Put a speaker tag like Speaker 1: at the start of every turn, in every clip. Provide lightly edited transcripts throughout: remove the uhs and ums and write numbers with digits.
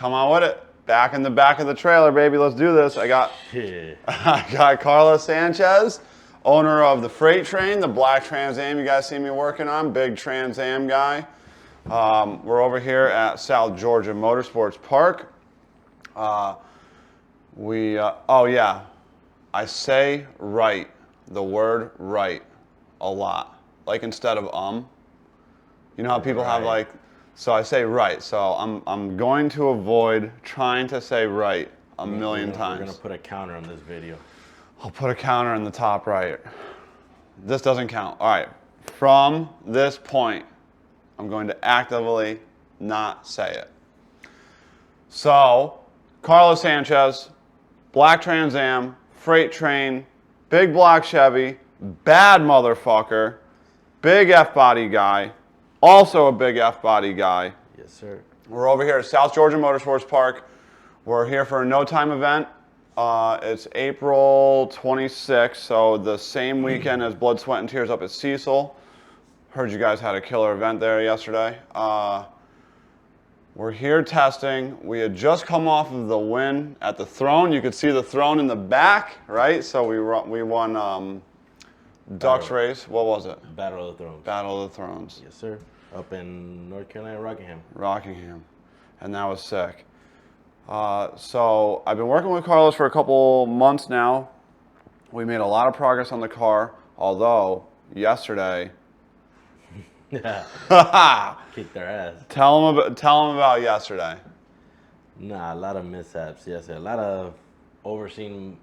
Speaker 1: Come on with it. Back in the back of the trailer, baby. Let's do this. I got Carlos Sanchez, owner of the Freight Train, the black Trans Am you guys see me working on. Big Trans Am guy. We're over here at South Georgia Motorsports Park. Oh yeah, I say right, the word right, a lot. Like instead of You know how people have like, so I say right. So I'm going to avoid trying to say right a million times.
Speaker 2: We're gonna put a counter on this video.
Speaker 1: I'll put a counter in the top right. This doesn't count. All right, from this point, I'm going to actively not say it. So, Carlos Sanchez, black Trans Am, Freight Train, big block Chevy, bad motherfucker, big F-body guy, also a big F-body guy.
Speaker 2: Yes, sir.
Speaker 1: We're over here at South Georgia Motorsports Park. We're here for a no-time event. It's April 26th, so the same weekend as Blood, Sweat, and Tears up at Cecil. Heard you guys had a killer event there yesterday. We're here testing. We had just come off of the win at the Throne. You could see the Throne in the back, right? So we won Ducks race. What was it?
Speaker 2: Battle of the Thrones.
Speaker 1: Battle of the Thrones.
Speaker 2: Yes, sir. Up in North Carolina, Rockingham.
Speaker 1: Rockingham. And that was sick. So I've been working with Carlos for a couple months now. We made a lot of progress on the car, although yesterday...
Speaker 2: Kicked their ass.
Speaker 1: Tell them about yesterday.
Speaker 2: Nah, a lot of mishaps. Yes, a lot of overseen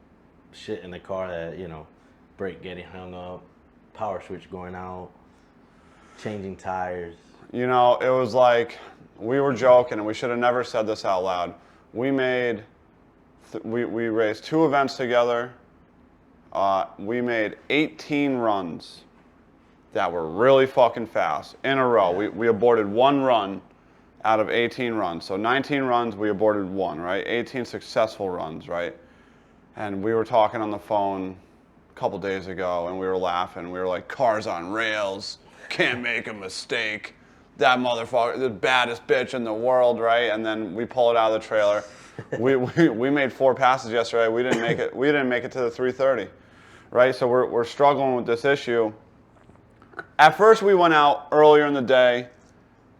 Speaker 2: shit in the car that, you know, brake getting hung up, power switch going out, changing tires.
Speaker 1: You know, it was like, we were joking, and we should have never said this out loud. We made, we raced 2 events together. We made 18 runs that were really fucking fast in a row. We aborted 1 run out of 18 runs. So 19 runs, we aborted 1, right? 18 successful runs, right? And we were talking on the phone a couple days ago, and we were laughing. We were like, cars on rails, can't make a mistake. That motherfucker, the baddest bitch in the world, right? And then we pull it out of the trailer. we made 4 passes yesterday. We didn't make it. We didn't make it to the 330, right? So we're struggling with this issue. At first, we went out earlier in the day.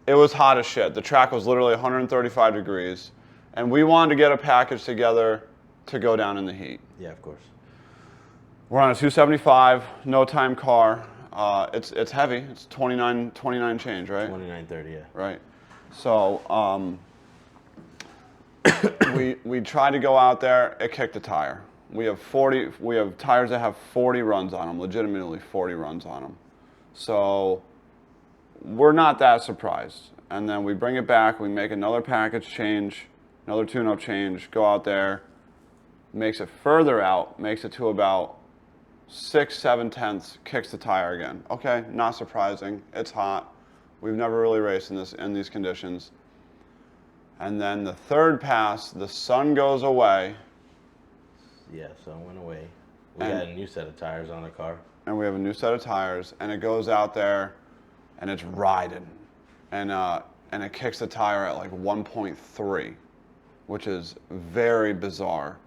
Speaker 1: It was hot as shit. The track was literally 135 degrees, and we wanted to get a package together to go down in the heat.
Speaker 2: Yeah, of course.
Speaker 1: We're on a 275, no-time car. It's heavy. It's 29 change, right?
Speaker 2: 29.30, yeah.
Speaker 1: Right. So we tried to go out there. It kicked a tire. We have tires that have 40 runs on them, legitimately 40 runs on them. So we're not that surprised. And then we bring it back. We make another package change, another tune-up change. Go out there, makes it further out, makes it to about 6-7 tenths, kicks the tire again. Okay, not surprising. It's hot. We've never really raced in these conditions. And then the third pass, the sun goes away.
Speaker 2: Yeah, sun went away. We got a new set of tires on the car.
Speaker 1: And we have a new set of tires, and it goes out there, and it's riding. And it kicks the tire at like 1.3, which is very bizarre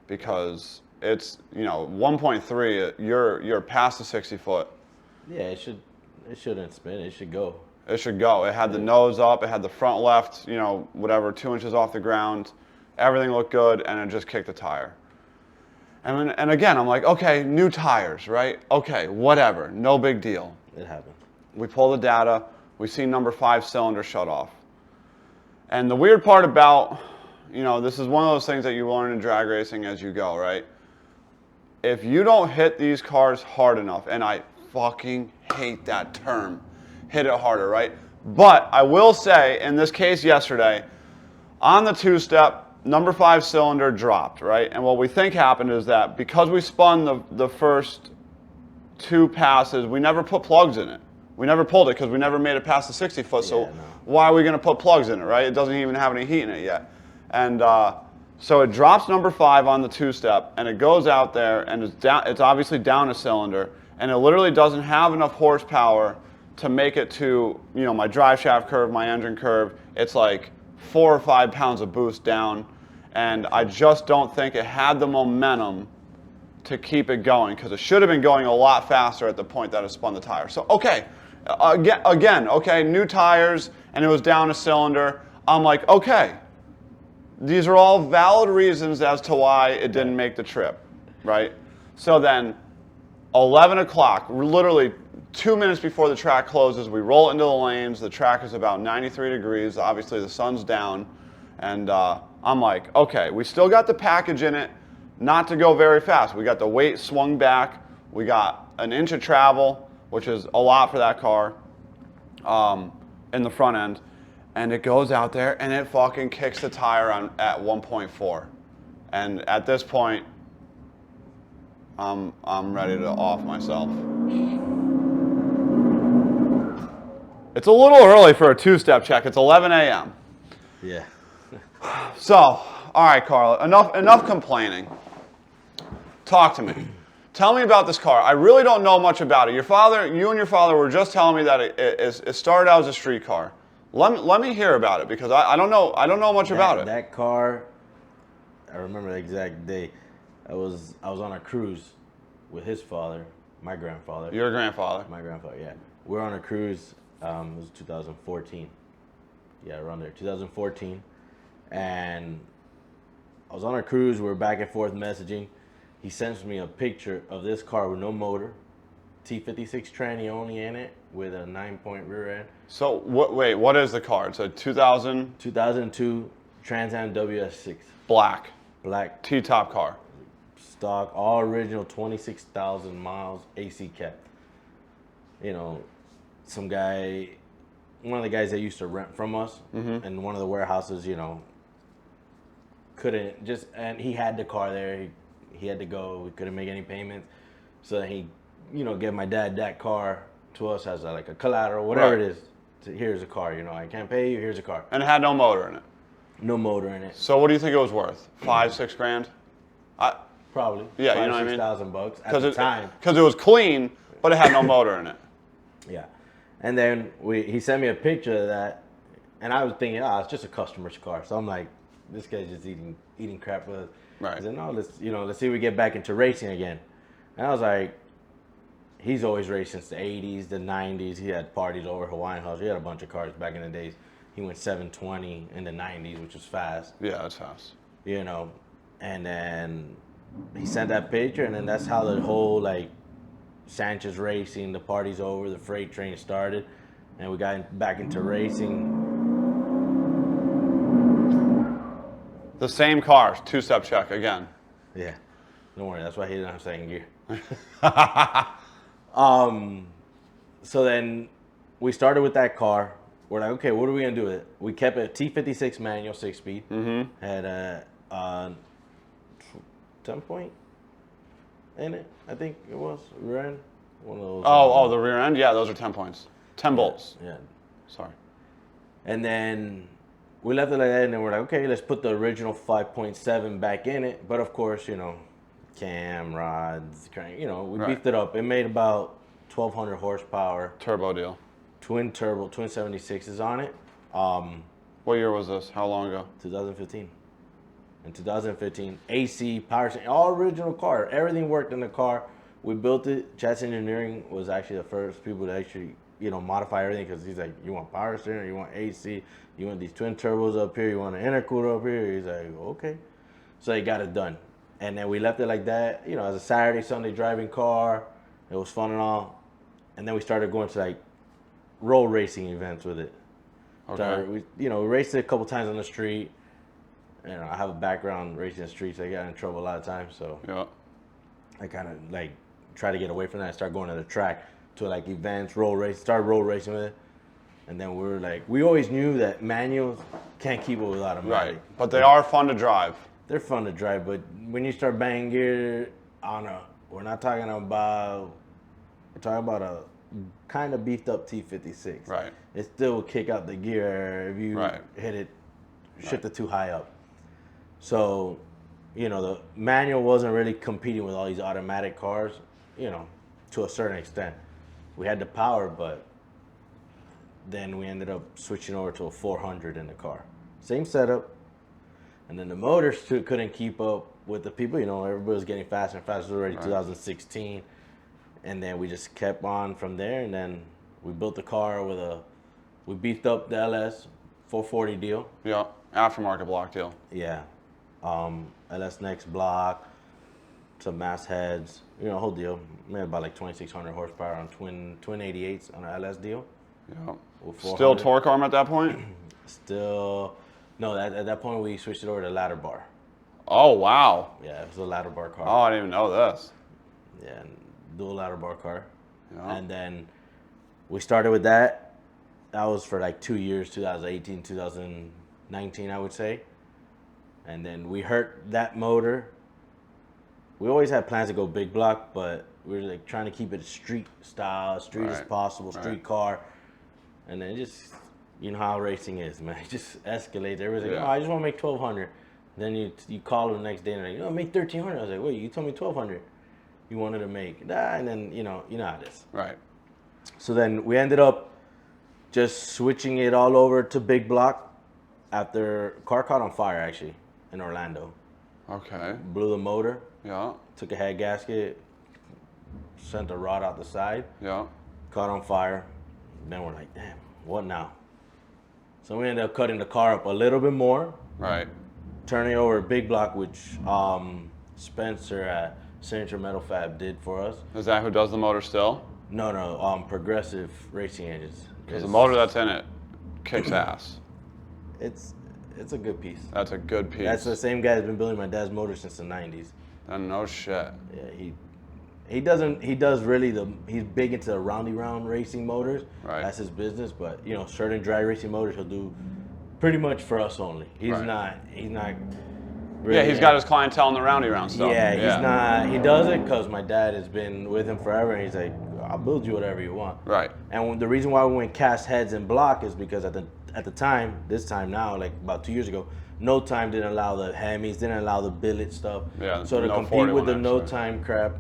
Speaker 1: because it's, you know, 1.3, you're past the 60 foot.
Speaker 2: Yeah, it shouldn't spin. It should go.
Speaker 1: It should go. It had the nose up. It had the front left, you know, whatever, 2 inches off the ground. Everything looked good, and it just kicked the tire. And again, I'm like, okay, new tires, right? Okay, whatever, no big deal.
Speaker 2: It happened.
Speaker 1: We pull the data. We see number 5 cylinder shut off. And the weird part about, you know, this is one of those things that you learn in drag racing as you go, right? If you don't hit these cars hard enough, and I fucking hate that term, hit it harder, right? But I will say, in this case yesterday, on the 2-step, number 5 cylinder dropped, right? And what we think happened is that because we spun the first 2 passes, we never put plugs in it. We never pulled it because we never made it past the 60 foot, so
Speaker 2: no.
Speaker 1: Why are we going to put plugs in it, right? It doesn't even have any heat in it yet. And so it drops number 5 on the 2-step, and it goes out there, and it's obviously down a cylinder, and it literally doesn't have enough horsepower to make it to, you know, my drive shaft curve, my engine curve. It's like 4 or 5 pounds of boost down, and I just don't think it had the momentum to keep it going, because it should have been going a lot faster at the point that it spun the tire. So, okay, okay, new tires, and it was down a cylinder. I'm like, okay, these are all valid reasons as to why it didn't make the trip, right? So then, 11 o'clock, literally 2 minutes before the track closes, we roll into the lanes. The track is about 93 degrees. Obviously, the sun's down. And I'm like, okay, we still got the package in it, not to go very fast. We got the weight swung back. We got an inch of travel, which is a lot for that car, in the front end. And it goes out there, and it fucking kicks the tire at 1.4. And at this point, I'm ready to off myself. It's a little early for a two-step check. It's 11 a.m.
Speaker 2: Yeah.
Speaker 1: So, all right, Carl, enough complaining. Talk to me. Tell me about this car. I really don't know much about it. You and your father were just telling me that it started out as a street car. Let me hear about it, because I don't know much about it.
Speaker 2: That car, I remember the exact day. I was on a cruise with his father, my grandfather.
Speaker 1: Your grandfather.
Speaker 2: My grandfather, yeah. We're on a cruise. It was 2014. Yeah, around there, 2014. And I was on a cruise. We were back and forth messaging. He sends me a picture of this car with no motor, T56 tranny only in it, with a 9-point rear end.
Speaker 1: So wait, what is the car? It's a
Speaker 2: 2002 Trans Am WS6.
Speaker 1: Black
Speaker 2: T-top
Speaker 1: car.
Speaker 2: Stock, all original, 26,000 miles, AC kept. You know, some guy, one of the guys that used to rent from us, in one of the warehouses, you know, and he had the car there. He had to go. We couldn't make any payments, so then he, you know, gave my dad that car to us as like a collateral, whatever it is. Here's a car. You know, I can't pay you. Here's a car.
Speaker 1: And it had no motor in it.
Speaker 2: No motor in it.
Speaker 1: So what do you think it was worth? $5-6 grand?
Speaker 2: Probably.
Speaker 1: Yeah, you know what I mean?
Speaker 2: $5,000-6,000 at the time.
Speaker 1: Because it was clean, but it had no motor in it.
Speaker 2: Yeah. And then he sent me a picture of that, and I was thinking, it's just a customer's car. So I'm like, this guy's just eating crap with us.
Speaker 1: Right.
Speaker 2: I said, no, let's see if we get back into racing again. And I was like, he's always raced since the 80s, the 90s. He had parties over Hawaiian House. He had a bunch of cars back in the days. He went 720 in the 90s, which was fast.
Speaker 1: Yeah, that's fast.
Speaker 2: You know, and then he sent that picture, and then that's how the whole, like, Sanchez racing, the party's over, the freight train started, and we got back into racing.
Speaker 1: The same car, two-step check again.
Speaker 2: Yeah, don't worry, that's why he didn't have second gear. So then we started with that car. We're like, okay, what are we gonna do with it? We kept a T56 manual 6-speed. Had a 10-point in it, I think it was, rear end. One of those.
Speaker 1: The rear end? Yeah, those are 10 points. 10 bolts.
Speaker 2: Yeah.
Speaker 1: Sorry.
Speaker 2: And then we left it like that, and then we're like, okay, let's put the original 5.7 back in it. But of course, you know, cam, rods, crank, you know, we beefed it up. It made about 1,200 horsepower.
Speaker 1: Turbo deal.
Speaker 2: Twin 76s on it.
Speaker 1: What year was this? How long ago?
Speaker 2: 2015. In 2015, AC, power steering, all original car. Everything worked in the car. We built it. Chassis Engineering was actually the first people to actually, you know, modify everything, because he's like, you want power steering, you want AC, you want these twin turbos up here, you want an intercooler up here. He's like, okay. So he got it done. And then we left it like that, you know, as a Saturday, Sunday driving car. It was fun and all. And then we started going to like road racing events with it. Okay. We raced it a couple times on the street. You know, I have a background racing the streets. I got in trouble a lot of times, so
Speaker 1: yeah.
Speaker 2: I kind of like try to get away from that. I start going to the track to like events, started road racing with it, and then we always knew that manuals can't keep it with automatic.
Speaker 1: Right, but they are fun to drive.
Speaker 2: They're fun to drive, but when you start banging gear we're talking about a kind of beefed up T56.
Speaker 1: Right.
Speaker 2: It still will kick out the gear if you hit it, shift it too high up. So, you know, the manual wasn't really competing with all these automatic cars, you know, to a certain extent. We had the power, but then we ended up switching over to a 400 in the car. same setup. And then the motors too couldn't keep up with the people. You know, everybody was getting faster and faster. It was already 2016. And then we just kept on from there. And then we built the car we beefed up the LS 440 deal.
Speaker 1: Yeah, aftermarket block deal.
Speaker 2: Yeah. LS Next block, some mass heads, you know, whole deal. Made about like 2,600 horsepower on twin 88s on an LS deal.
Speaker 1: Yeah.
Speaker 2: With
Speaker 1: Still
Speaker 2: 400.
Speaker 1: torque arm at that point?
Speaker 2: Still, no, at that point we switched it over to ladder bar.
Speaker 1: Oh, wow.
Speaker 2: Yeah, it was a ladder bar car.
Speaker 1: Oh, I didn't even know this.
Speaker 2: Yeah, dual ladder bar car.
Speaker 1: Yeah.
Speaker 2: And then we started with that. That was for like 2 years, 2018, 2019, I would say. And then we hurt that motor. We always had plans to go big block, but we were like trying to keep it street style, street as possible, street car. And then it just, you know how racing is, man. It just escalates. Everybody's like, oh, I just want to make 1,200. Then you call them the next day and they're like, make 1,300. I was like, wait, you told me 1,200. You wanted to make, and then, you know how it is.
Speaker 1: Right.
Speaker 2: So then we ended up just switching it all over to big block after car caught on fire, actually, in Orlando.
Speaker 1: Okay.
Speaker 2: Blew the motor.
Speaker 1: Yeah.
Speaker 2: Took a head gasket, sent a rod out the side.
Speaker 1: Yeah.
Speaker 2: Caught on fire. Then we're like, damn, what now? So we ended up cutting the car up a little bit more.
Speaker 1: Right.
Speaker 2: Turning it over a big block, which Spencer at Signature Metal Fab did for us.
Speaker 1: Is that who does the motor still?
Speaker 2: No, Progressive Racing Engines.
Speaker 1: Because the motor that's in it kicks ass.
Speaker 2: It's a good piece.
Speaker 1: That's a good piece.
Speaker 2: That's the same guy that's been building my dad's motor since the 90s.
Speaker 1: And no shit.
Speaker 2: Yeah, he's big into the roundy round racing motors.
Speaker 1: Right.
Speaker 2: That's his business, but you know, certain dry racing motors he'll do pretty much for us only. He's not really,
Speaker 1: Yeah, he's got his clientele in the roundy round stuff.
Speaker 2: Yeah, he's not. He does it because my dad has been with him forever, and he's like, I'll build you whatever you want.
Speaker 1: Right.
Speaker 2: And the reason why we went cast heads and block is because at the time, this time now, like about 2 years ago, No Time didn't allow the Hemis, didn't allow the billet stuff.
Speaker 1: Yeah.
Speaker 2: So to
Speaker 1: no
Speaker 2: compete with the
Speaker 1: 41
Speaker 2: No
Speaker 1: actually.
Speaker 2: Time crap,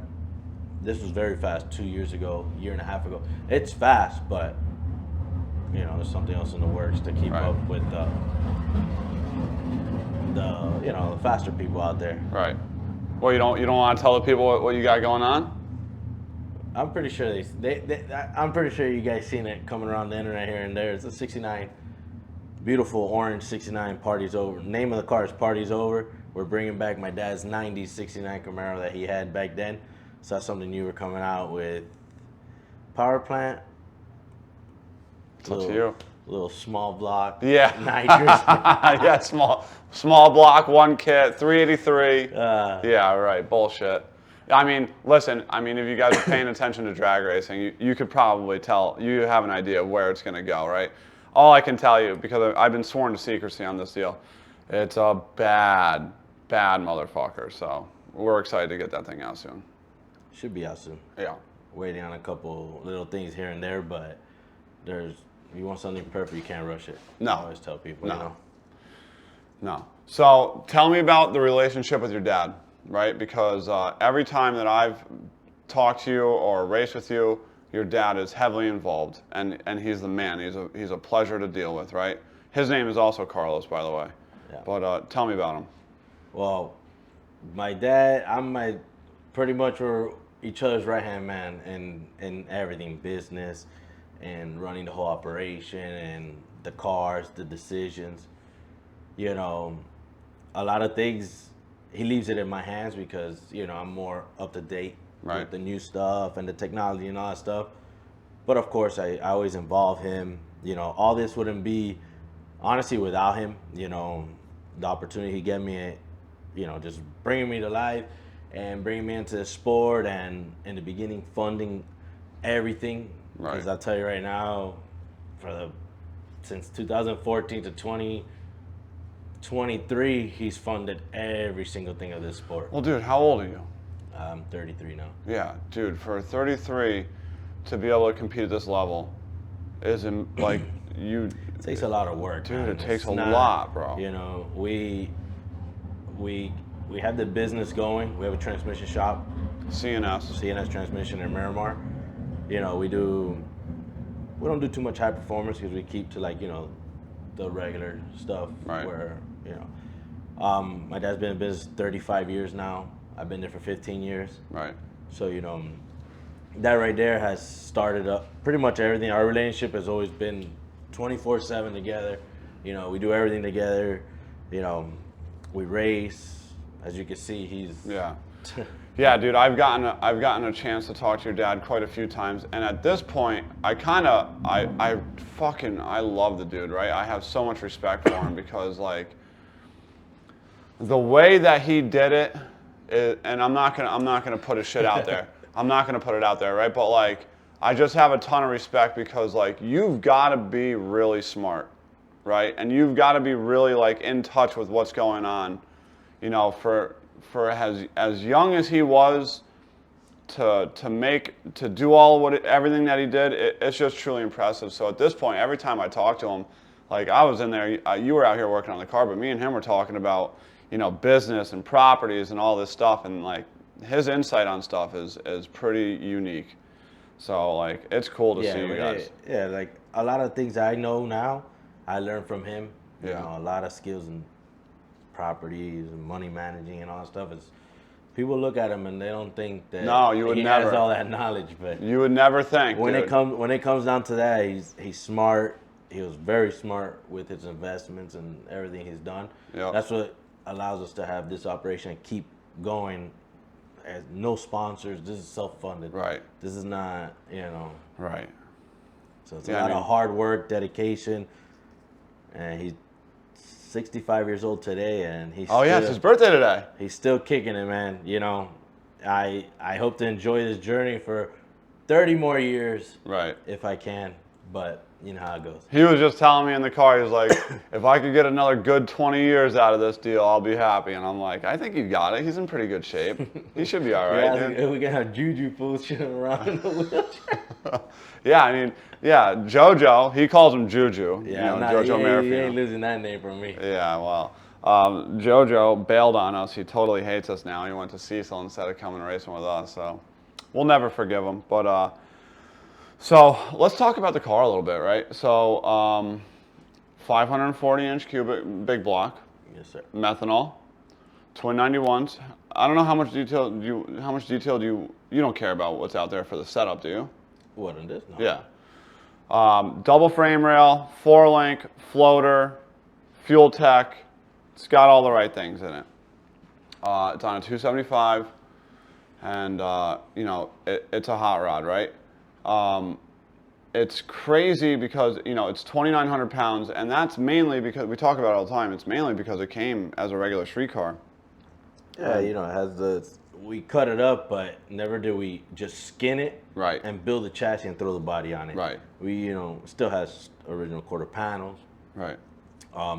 Speaker 2: this was very fast 2 years ago, year and a half ago. It's fast, but you know, there's something else in the works to keep up with the faster people out there.
Speaker 1: Right. Well, you don't want to tell the people what you got going on?
Speaker 2: I'm pretty sure I'm pretty sure you guys seen it coming around the internet here and there. It's a 69, beautiful orange 69 Party's Over. Name of the car is Party's Over. We're bringing back my dad's 90s 69 Camaro that he had back then. So that's something new we're coming out with. Power plant.
Speaker 1: It's up to you.
Speaker 2: Little small block.
Speaker 1: Yeah.
Speaker 2: Nitrous.
Speaker 1: Yeah, small block, one kit, 383. Yeah, right. Bullshit. I mean, listen, if you guys are paying attention to drag racing, you could probably tell, you have an idea of where it's going to go, right? All I can tell you, because I've been sworn to secrecy on this deal, it's a bad motherfucker. So we're excited to get that thing out soon.
Speaker 2: Should be out soon.
Speaker 1: Yeah.
Speaker 2: Waiting on a couple little things here and there, but if you want something perfect, you can't rush it.
Speaker 1: No.
Speaker 2: I always tell people,
Speaker 1: No.
Speaker 2: you know.
Speaker 1: No. So tell me about the relationship with your dad, right? Because every time that I've talked to you or raced with you, your dad is heavily involved, and he's the man. He's a pleasure to deal with, right? His name is also Carlos, by the way.
Speaker 2: Yeah.
Speaker 1: But tell me about him.
Speaker 2: Well, my dad, pretty much we're each other's right-hand man in everything, business and running the whole operation and the cars, the decisions. You know, a lot of things, he leaves it in my hands because, you know, I'm more up to date with the new stuff and the technology and all that stuff. But of course, I always involve him. You know, all this wouldn't be, honestly, without him. You know, the opportunity he gave me, you know, just bringing me to life and bringing me into the sport, and in the beginning funding everything. Because I'll tell you right now, since 2014 to 2023, he's funded every single thing of this sport.
Speaker 1: Well, dude, how old are you?
Speaker 2: I'm 33 now.
Speaker 1: Yeah, dude, for 33 to be able to compete at this level isn't like you.
Speaker 2: It takes a lot of work,
Speaker 1: dude.
Speaker 2: man.
Speaker 1: It takes a lot, bro.
Speaker 2: You know, we have the business going. We have a transmission shop, CNS Transmission in Miramar. You know, we don't do too much high performance because we keep to, like, you know, the regular stuff.
Speaker 1: Right.
Speaker 2: Where my dad's been in business 35 years now. I've been there for 15 years.
Speaker 1: Right.
Speaker 2: So that right there has started up pretty much everything. Our relationship has always been 24/7 together. We do everything together. We race. As you can see, he's
Speaker 1: Yeah. Yeah, dude, I've gotten a chance to talk to your dad quite a few times, and at this point, I love the dude, right? I have so much respect for him because like the way that he did it, and I'm not gonna put his shit out there. I'm not gonna put it out there, right? But like, I just have a ton of respect because like you've got to be really smart, right? And you've got to be really like in touch with what's going on, for as young as he was to do everything that he did, it's just truly impressive. So at this point, every time I talk to him, like I was in there, you were out here working on the car, but me and him were talking about business and properties and all this stuff, and like his insight on stuff is pretty unique. So like it's cool to see you guys.
Speaker 2: Yeah, like a lot of things I know now, I learned from him.
Speaker 1: Yeah.
Speaker 2: A lot of skills and properties and money managing and all that stuff is. People look at him and they don't think that he has all that knowledge, but
Speaker 1: you would never think.
Speaker 2: When
Speaker 1: dude.
Speaker 2: it comes down to that, he's smart. He was very smart with his investments and everything he's done.
Speaker 1: Yep.
Speaker 2: That's what allows us to have this operation and keep going. As no sponsors. This is self-funded.
Speaker 1: Right.
Speaker 2: This is not,
Speaker 1: Right.
Speaker 2: So it's a lot of hard work, dedication, and he's 65 years old today, and he's
Speaker 1: it's his birthday today.
Speaker 2: He's still kicking it, man. I hope to enjoy this journey for 30 more years,
Speaker 1: right?
Speaker 2: If I can, but you know how it goes.
Speaker 1: He was just telling me in the car, he was like, if I could get another good 20 years out of this deal, I'll be happy. And I'm like, I think you got it. He's in pretty good shape. He should be all right.
Speaker 2: Yeah, we can have Juju pushing around in the wheelchair.
Speaker 1: Yeah, JoJo, he calls him Juju.
Speaker 2: Yeah,
Speaker 1: JoJo Merrifield.
Speaker 2: He ain't losing that name from me.
Speaker 1: Yeah, well, JoJo bailed on us. He totally hates us now. He went to Cecil instead of coming and racing with us. So we'll never forgive him. But so let's talk about the car a little bit, right? So 540-inch cubic big block.
Speaker 2: Yes, sir.
Speaker 1: Methanol, twin 91s. I don't know how much detail do you don't care about what's out there for the setup, do you?
Speaker 2: What in this? No.
Speaker 1: Yeah. Double frame rail, 4-link, floater, fuel tech. It's got all the right things in it. It's on a 275, and it's a hot rod, right? It's crazy because it's 2,900 pounds, and that's mainly because we talk about it all the time. It's mainly because it came as a regular street car.
Speaker 2: Yeah, it has we cut it up, but never did we just skin it,
Speaker 1: right,
Speaker 2: and build the chassis and throw the body on it.
Speaker 1: Right.
Speaker 2: We still has original quarter panels.
Speaker 1: Right.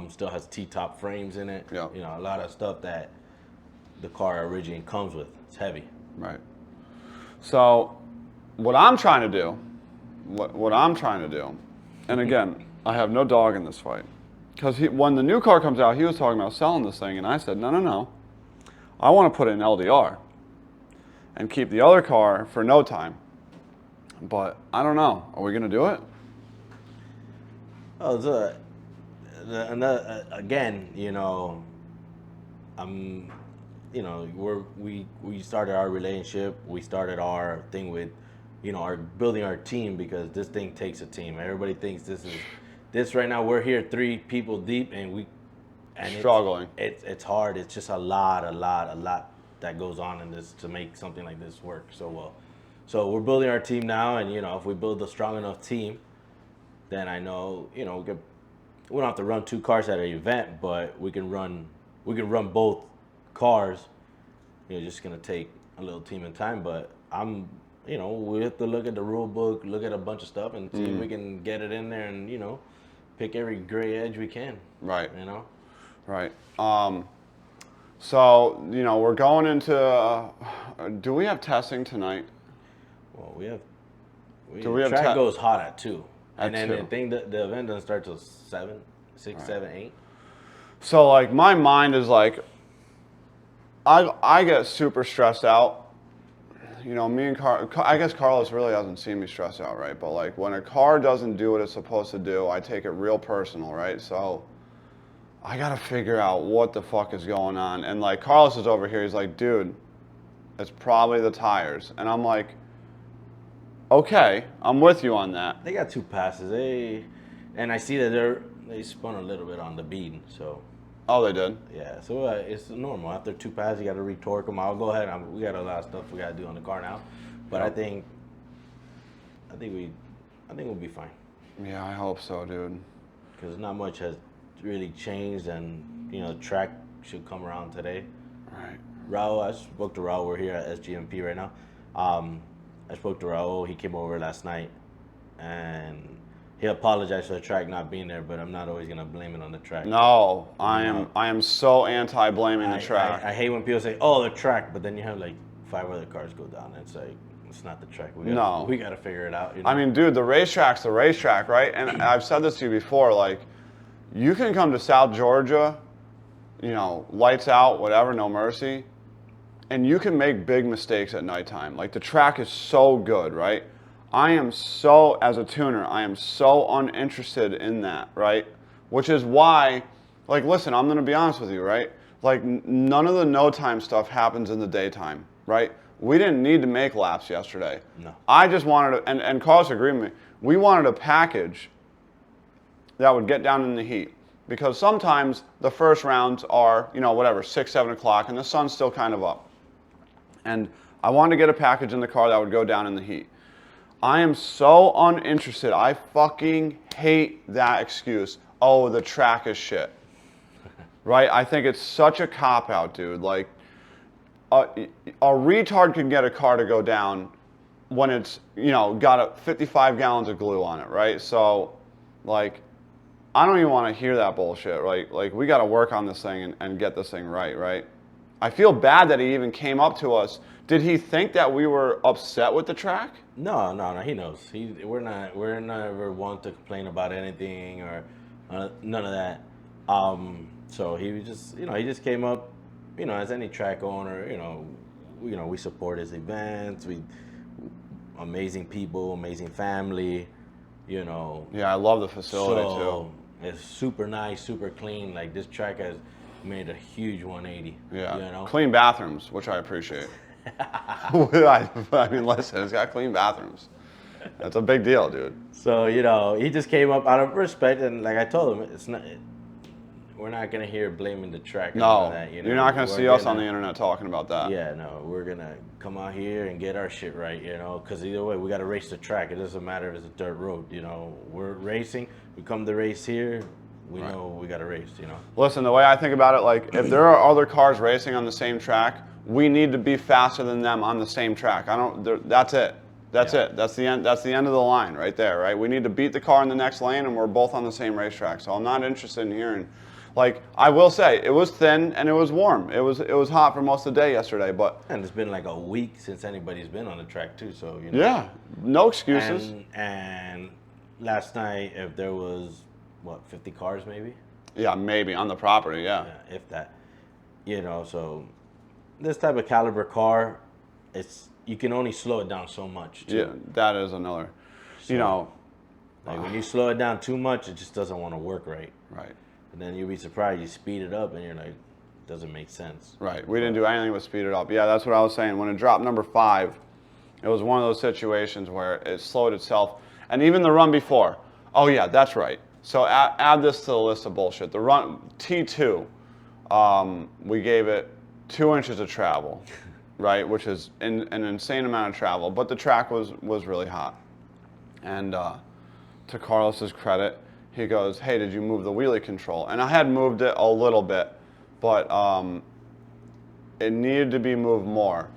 Speaker 2: Still has T-top frames in it.
Speaker 1: Yeah.
Speaker 2: A lot of stuff that the car originally comes with. It's heavy.
Speaker 1: Right. So what I'm trying to do, and again, I have no dog in this fight, because when the new car comes out, he was talking about selling this thing, and I said, no, I want to put it in LDR and keep the other car for no time. But I don't know. Are we going to do it?
Speaker 2: Oh, again, we started our relationship. We started our thing with, building our team, because this thing takes a team. Everybody thinks this right now. We're here 3 people deep, and
Speaker 1: struggling.
Speaker 2: It's hard. It's just a lot that goes on in this to make something like this work so well. So we're building our team now, and if we build a strong enough team, then I know we don't have to run 2 cars at an event, but we can run both cars. It's just gonna take a little team and time, but we have to look at the rule book, look at a bunch of stuff, and see if we can get it in there, and pick every gray edge we can.
Speaker 1: Right. Right. So we're going into. Do we have testing tonight?
Speaker 2: Well, we have.
Speaker 1: The
Speaker 2: track goes hot at 2.
Speaker 1: At
Speaker 2: and then
Speaker 1: 2.
Speaker 2: the thing that the event doesn't start till 7, 6,
Speaker 1: Right.
Speaker 2: 7, 8.
Speaker 1: So like my mind is like, I get super stressed out, you know, me and I guess Carlos really hasn't seen me stressed out, right? But like when a car doesn't do what it's supposed to do, I take it real personal, right? So I gotta figure out what the fuck is going on. And like Carlos is over here, he's like, dude, it's probably the tires. And I'm like, okay, I'm with you on that.
Speaker 2: They got 2 passes. And I see that they spun a little bit on the bead. So
Speaker 1: Oh, they did?
Speaker 2: yeah, so it's normal. After 2 passes, you got to retorque them. I'll go ahead. We got a lot of stuff we got to do on the car now, but
Speaker 1: Yep.
Speaker 2: I think we'll be fine.
Speaker 1: Yeah, I hope so, dude.
Speaker 2: Because not much has really changed, and you know, the track should come around today.
Speaker 1: Right.
Speaker 2: Raul, I spoke to Raul. We're here at SGMP right now. I spoke to Raul. He came over last night, and he apologized for the track not being there. But I'm not always gonna blame it on the track.
Speaker 1: No, I am so anti-blaming the track.
Speaker 2: I hate when people say, "Oh, the track," but then you have like 5 other cars go down. And it's like it's not the track. We gotta figure it out. You know?
Speaker 1: I mean, dude, the racetrack's the racetrack, right? And I've said this to you before, like, you can come to South Georgia, you know, lights out, whatever, no mercy, and you can make big mistakes at nighttime. Like, the track is so good, right? As a tuner, I am so uninterested in that, right? Which is why, like, listen, I'm going to be honest with you, right? Like, none of the no time stuff happens in the daytime, right? We didn't need to make laps yesterday.
Speaker 2: No.
Speaker 1: I just wanted to, and Carlos agreed with me, we wanted a package that would get down in the heat. Because sometimes the first rounds are, you know, whatever, 6, 7 o'clock, and the sun's still kind of up. And I wanted to get a package in the car that would go down in the heat. I am so uninterested. I fucking hate that excuse. Oh, the track is shit. Right? I think it's such a cop-out, dude. Like, a retard can get a car to go down when it's, you know, got 55 gallons of glue on it, right? So, like, I don't even want to hear that bullshit, right? Like, we got to work on this thing and get this thing right? I feel bad that he even came up to us. Did he think that we were upset with the track?
Speaker 2: No, he knows. We're not ever one to complain about anything or none of that. So he was just, you know, he just came up, you know, as any track owner, you know, we support his events. Amazing people, amazing family, you know.
Speaker 1: Yeah, I love the facility too.
Speaker 2: It's super nice, super clean. Like, this track has made a huge 180.
Speaker 1: Yeah,
Speaker 2: you know?
Speaker 1: Clean bathrooms, which I appreciate. I mean, listen, it's got clean bathrooms. That's a big deal, dude.
Speaker 2: So, you know, he just came up out of respect, and like I told him, we're not gonna hear blaming the track.
Speaker 1: No,
Speaker 2: that, you know?
Speaker 1: You're not gonna see us on the internet talking about that.
Speaker 2: Yeah, no, we're gonna come out here and get our shit right, you know, because either way, we gotta race the track. It doesn't matter if it's a dirt road, you know. We're racing. We come to race here. We know we gotta race, you know.
Speaker 1: Listen, the way I think about it, like, if there are other cars racing on the same track, we need to be faster than them on the same track. That's it. That's it. That's the end. That's the end of the line right there, right? We need to beat the car in the next lane, and we're both on the same racetrack. So I'm not interested in hearing. Like, I will say, it was thin and it was warm. It was hot for most of the day yesterday, but
Speaker 2: And it's been like a week since anybody's been on the track too, so you know.
Speaker 1: yeah, no excuses.
Speaker 2: And last night, if there was 50 cars maybe.
Speaker 1: Yeah, maybe on the property. Yeah.
Speaker 2: Yeah, if that, you know. So this type of caliber car, you can only slow it down so much. Too.
Speaker 1: Yeah, that is another.
Speaker 2: So,
Speaker 1: you know,
Speaker 2: like when you slow it down too much, it just doesn't want to work right.
Speaker 1: right.
Speaker 2: And then you'll be surprised you speed it up, and you're like, doesn't make sense.
Speaker 1: Right. We didn't do anything but speed it up. Yeah, that's what I was saying. When it dropped number 5, it was one of those situations where it slowed itself. And even the run before. Oh yeah, that's right. So add this to the list of bullshit. The run T2, we gave it 2 inches of travel, right, which is an insane amount of travel. But the track was really hot. And to Carlos's credit, he goes, "Hey, did you move the wheelie control?" And I had moved it a little bit, but it needed to be moved more.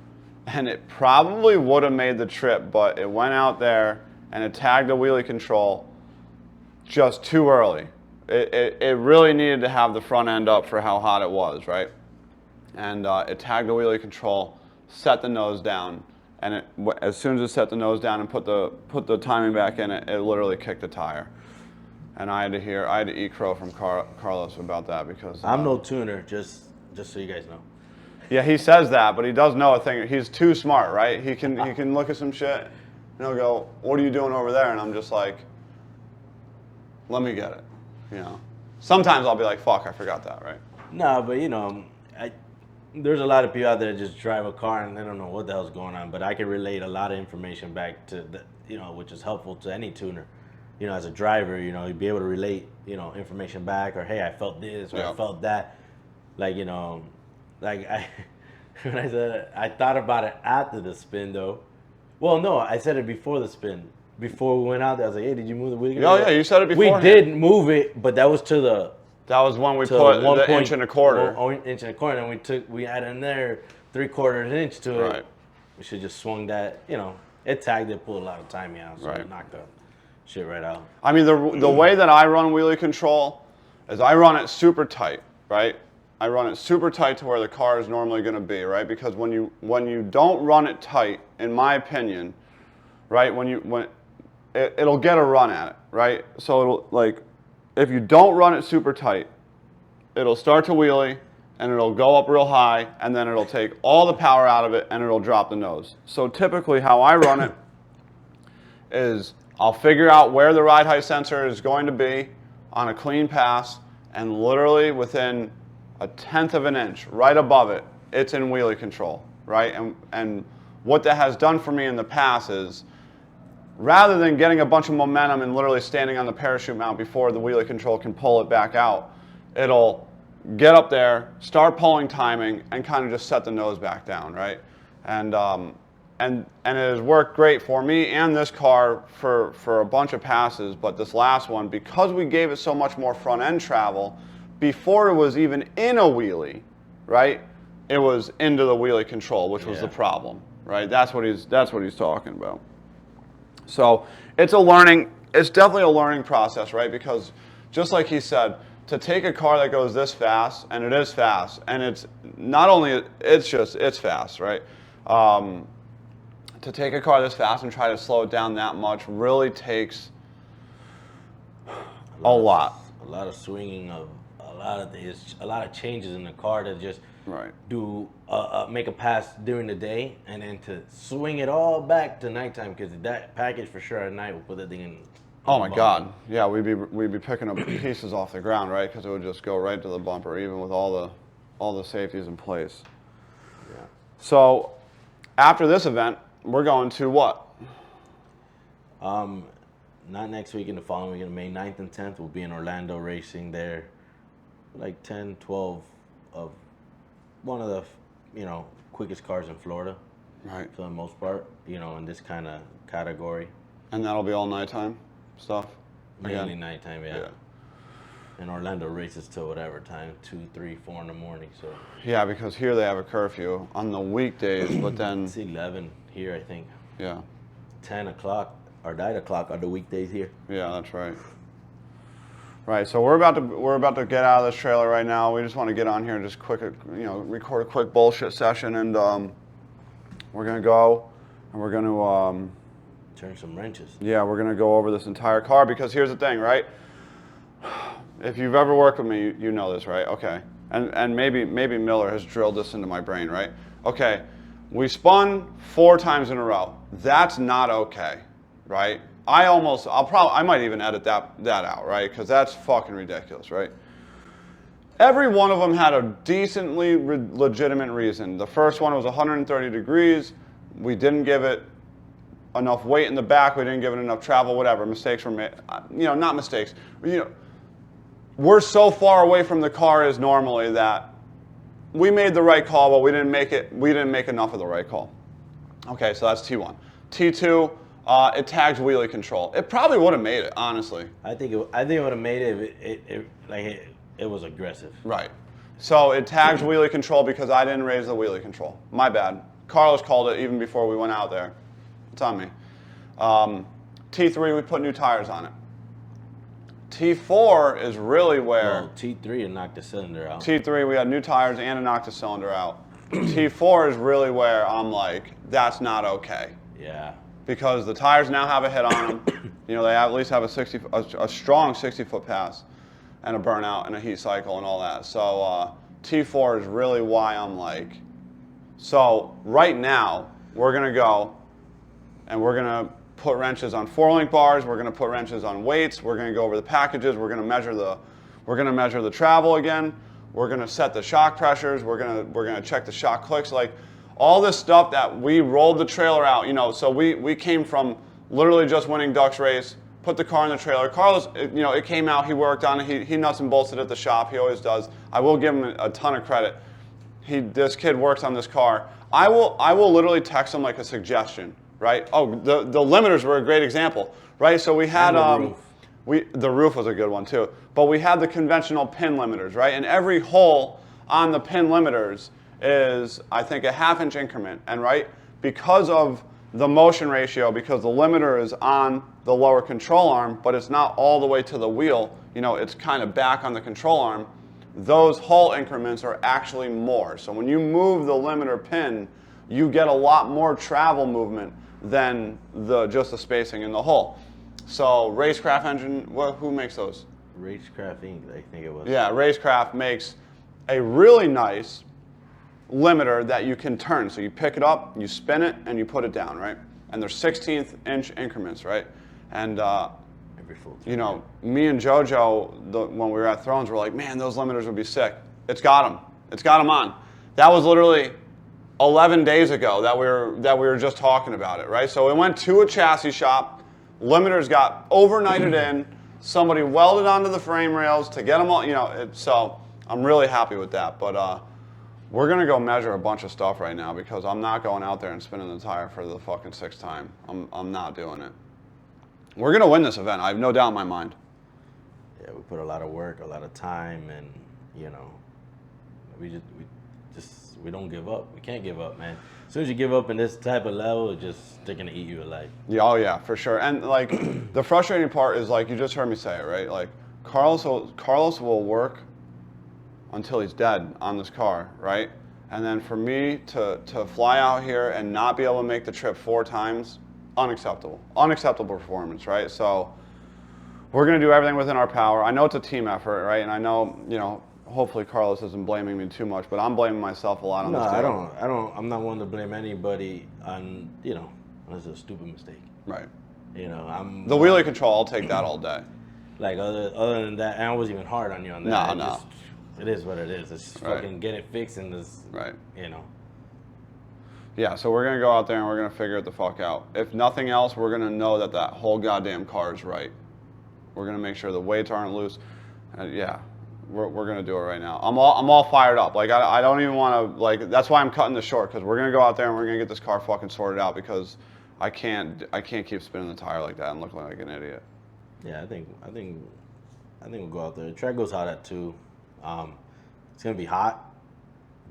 Speaker 1: And it probably would have made the trip, but it went out there and it tagged the wheelie control just too early. It really needed to have the front end up for how hot it was, right? And it tagged the wheelie control, set the nose down, and as soon as it set the nose down and put the timing back in it, it literally kicked the tire. And I had to eat crow from Carlos about that because
Speaker 2: I'm no tuner, just so you guys know.
Speaker 1: Yeah, he says that, but he does know a thing. He's too smart, right? He can look at some shit, and he'll go, "What are you doing over there?" And I'm just like, "Let me get it," you know. Sometimes I'll be like, "Fuck, I forgot that," right?
Speaker 2: No, but there's a lot of people out there that just drive a car and they don't know what the hell's going on. But I can relate a lot of information back to which is helpful to any tuner. As a driver, you'd be able to relate, information back, or hey, I felt this, or I felt that. Like, like when I said I thought about it after the spin though. Well, no, I said it before the spin. Before we went out there, I was like, hey, did you move the wheel?
Speaker 1: Oh yeah, you said it before.
Speaker 2: We did move it, but that was to the.
Speaker 1: That was when we put the inch and a quarter.
Speaker 2: Inch and a quarter, and we added in there 3/4 inch to it.
Speaker 1: Right.
Speaker 2: We should just swung that. It tagged it, pulled a lot of timing out, so
Speaker 1: right.
Speaker 2: it knocked the shit right out.
Speaker 1: I mean, the way that I run wheelie control is I run it super tight, right? I run it super tight to where the car is normally going to be, right? Because when you don't run it tight, in my opinion, right? It'll get a run at it, right? So it'll like. If you don't run it super tight, it'll start to wheelie and it'll go up real high and then it'll take all the power out of it and it'll drop the nose. So typically how I run it is I'll figure out where the ride height sensor is going to be on a clean pass, and literally within 1/10 of an inch, right above it, it's in wheelie control, right? And what that has done for me in the past is, rather than getting a bunch of momentum and literally standing on the parachute mount before the wheelie control can pull it back out, it'll get up there, start pulling timing, and kind of just set the nose back down, right? And it has worked great for me and this car for a bunch of passes, but this last one, because we gave it so much more front end travel, before it was even in a wheelie, right? It was into the wheelie control, which was the problem, right? That's what he's talking about. So it's definitely a learning process, right? Because just like he said, to take a car that goes this fast, and it is fast, and it's not only, it's fast, right? To take a car this fast and try to slow it down that much really takes a lot.
Speaker 2: A lot of swinging of a lot of changes in the car to just do make a pass during the day, and then to swing it all back to nighttime, because that package for sure at night will put that thing in.
Speaker 1: Oh my God! Yeah, we'd be picking up pieces off the ground, right? Because it would just go right to the bumper, even with all the safeties in place. Yeah. So after this event, we're going to what?
Speaker 2: Not next week, in the following week, on May 9th and 10th, we'll be in Orlando racing there. Like 10, 12 of one of the, quickest cars in Florida.
Speaker 1: Right.
Speaker 2: For the most part, in this kind of category.
Speaker 1: And that'll be all nighttime stuff?
Speaker 2: Mainly nighttime, yeah. And Orlando races till whatever time, 2, 3, 4 in the morning, so.
Speaker 1: Yeah, because here they have a curfew on the weekdays, but then.
Speaker 2: It's 11 here, I think.
Speaker 1: Yeah.
Speaker 2: 10 o'clock or 9 o'clock are the weekdays here.
Speaker 1: Yeah, that's right. Right, so we're about to get out of this trailer right now. We just want to get on here and just record a quick bullshit session, and we're gonna go and we're gonna
Speaker 2: turn some wrenches.
Speaker 1: Yeah, we're gonna go over this entire car, because here's the thing, right? If you've ever worked with me, you know this, right? Okay, and maybe Miller has drilled this into my brain, right? Okay, we spun 4 times in a row. That's not okay, right? I might even edit that out, right? Because that's fucking ridiculous, right? Every one of them had a decently legitimate reason. The first one was 130 degrees. We didn't give it enough weight in the back. We didn't give it enough travel, whatever. Mistakes were made. Not mistakes. We're so far away from the car as normally that we made the right call, but we didn't make enough of the right call. Okay, so that's T1. T2, it tags wheelie control. It probably would have made it, honestly.
Speaker 2: I think it would have made it if it was aggressive.
Speaker 1: Right. So it tags wheelie control because I didn't raise the wheelie control. My bad. Carlos called it even before we went out there. It's on me. T3, we put new tires on it. T4 is really where...
Speaker 2: Well, T3 and knocked the cylinder out.
Speaker 1: T3, we had new tires and it knocked the cylinder out. T4 is really where I'm like, that's not okay.
Speaker 2: Yeah. Because
Speaker 1: the tires now have a hit on them. They at least have a strong 60-foot pass and a burnout and a heat cycle and all that. So T4 is really why I'm like, So right now, we're going to go and we're going to put wrenches on 4-link bars. We're going to put wrenches on weights. We're going to go over the packages. We're going to measure the travel again. We're going to set the shock pressures. We're going to check the shock clicks. Like all this stuff that we rolled the trailer out, you know, so we came from literally just winning Ducks race, put the car in the trailer. Carlos, you know, it came out, he worked on it, he nuts and bolts it at the shop, he always does. I will give him a ton of credit. This kid works on this car. I will literally text him like a suggestion, right? Oh, the limiters were a great example, right? So we had the roof was a good one too, but we had the conventional pin limiters, right? And every hole on the pin limiters is, I think, a 1/2 inch increment, and right, because of the motion ratio, because the limiter is on the lower control arm, but it's not all the way to the wheel, you know, it's kind of back on the control arm, those hole increments are actually more. So when you move the limiter pin, you get a lot more travel movement than just the spacing in the hole. So Racecraft engine, who makes those?
Speaker 2: Racecraft Inc., I think it was.
Speaker 1: Yeah, Racecraft makes a really nice limiter that you can turn. So you pick it up, you spin it, and you put it down, right? And they're 1/16 inch increments, right? And you know, me and JoJo, when we were at Thrones, were like, man, those limiters would be sick. It's got them. It's got them on. That was literally 11 days ago that we were just talking about it, right? So we went to a chassis shop. Limiters got overnighted in. Somebody welded onto the frame rails to get them all, you know. So I'm really happy with that. But we're going to go measure a bunch of stuff right now because I'm not going out there and spinning the tire for the fucking 6th time. I'm not doing it. We're going to win this event. I have no doubt in my mind.
Speaker 2: Yeah, we put a lot of work, a lot of time, and, you know, we don't give up. We can't give up, man. As soon as you give up in this type of level, they're going to eat you alive.
Speaker 1: Yeah, oh yeah, for sure. And like the frustrating part is, like you just heard me say it, right? Like Carlos will work until he's dead on this car, right? And then for me to fly out here and not be able to make the trip 4 times, unacceptable. Unacceptable performance, right? So we're going to do everything within our power. I know it's a team effort, right? And I know, you know, hopefully Carlos isn't blaming me too much, but I'm blaming myself a lot on this deal.
Speaker 2: I'm not one to blame anybody on, you know, unless it's a stupid mistake.
Speaker 1: Right.
Speaker 2: You know,
Speaker 1: the wheelie control, I'll take that all day.
Speaker 2: Like other than that, and I wasn't even hard on you on that.
Speaker 1: No.
Speaker 2: It is what it is. It's fucking get it fixed and this,
Speaker 1: right.
Speaker 2: You know.
Speaker 1: Yeah, so we're going to go out there and we're going to figure it the fuck out. If nothing else, we're going to know that whole goddamn car is right. We're going to make sure the weights aren't loose. Yeah, we're going to do it right now. I'm all fired up. Like, I don't even want to, like, that's why I'm cutting this short, because we're going to go out there and we're going to get this car fucking sorted out, because I can't keep spinning the tire like that and looking like an idiot.
Speaker 2: Yeah, I think we'll go out there. The track goes out at 2. It's gonna be hot,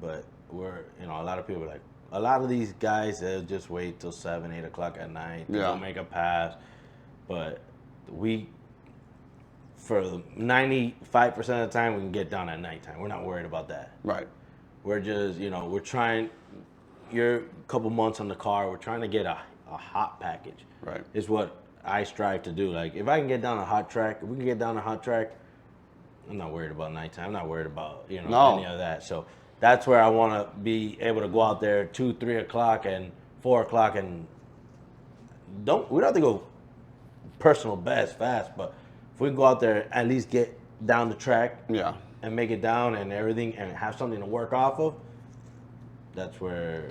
Speaker 2: but a lot of people are like, a lot of these guys, they'll just wait till 7, 8 o'clock at night to go make a pass. But for 95% of the time, we can get done at nighttime. We're not worried about that.
Speaker 1: Right.
Speaker 2: We're just, we're trying. You're a couple months on the car. We're trying to get a hot package.
Speaker 1: Right.
Speaker 2: Is what I strive to do. Like, if I can get down a hot track, if we can get down a hot track, I'm not worried about nighttime. I'm not worried about, any of that. So that's where I want to be able to go out there 2, 3 o'clock and 4 o'clock, and we don't have to go personal best fast, but if we can go out there, at least get down the track, and make it down and everything, and have something to work off of, that's where.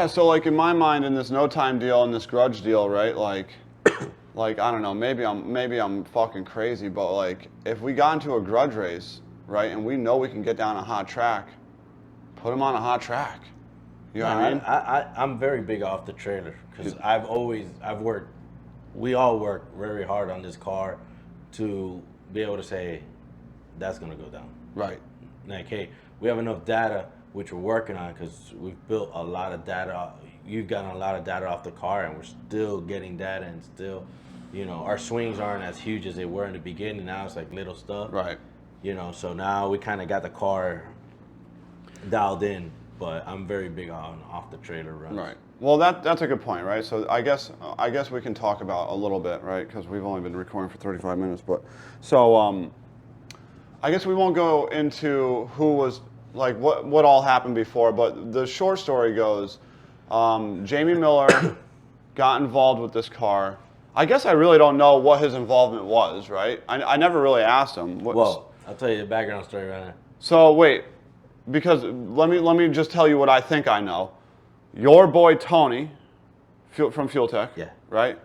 Speaker 1: So like in my mind, in this no time deal and this grudge deal, right? Like I don't know, maybe I'm fucking crazy, but like if we got into a grudge race, right, and we know we can get down a hot track, put them on a hot track. You know what I mean?
Speaker 2: I'm very big off the trailer, because we all work very hard on this car to be able to say that's gonna go down.
Speaker 1: Right.
Speaker 2: Like, hey, we have enough data, which we're working on, because we've built a lot of data. You've gotten a lot of data off the car, and we're still getting data, and still, our swings aren't as huge as they were in the beginning. Now it's like little stuff.
Speaker 1: Right.
Speaker 2: So now we kind of got the car dialed in, but I'm very big on off the trailer runs.
Speaker 1: Right. Well, that's a good point, right? So I guess we can talk about a little bit, right? Because we've only been recording for 35 minutes, but so I guess we won't go into who was like what all happened before, but the short story goes, Jamie Miller got involved with this car. I guess I really don't know what his involvement was, right? I never really asked him.
Speaker 2: Well, I'll tell you the background story right now.
Speaker 1: So wait, because let me just tell you what I think I know. Your boy Tony, from Fuel Tech,
Speaker 2: Yeah.
Speaker 1: right?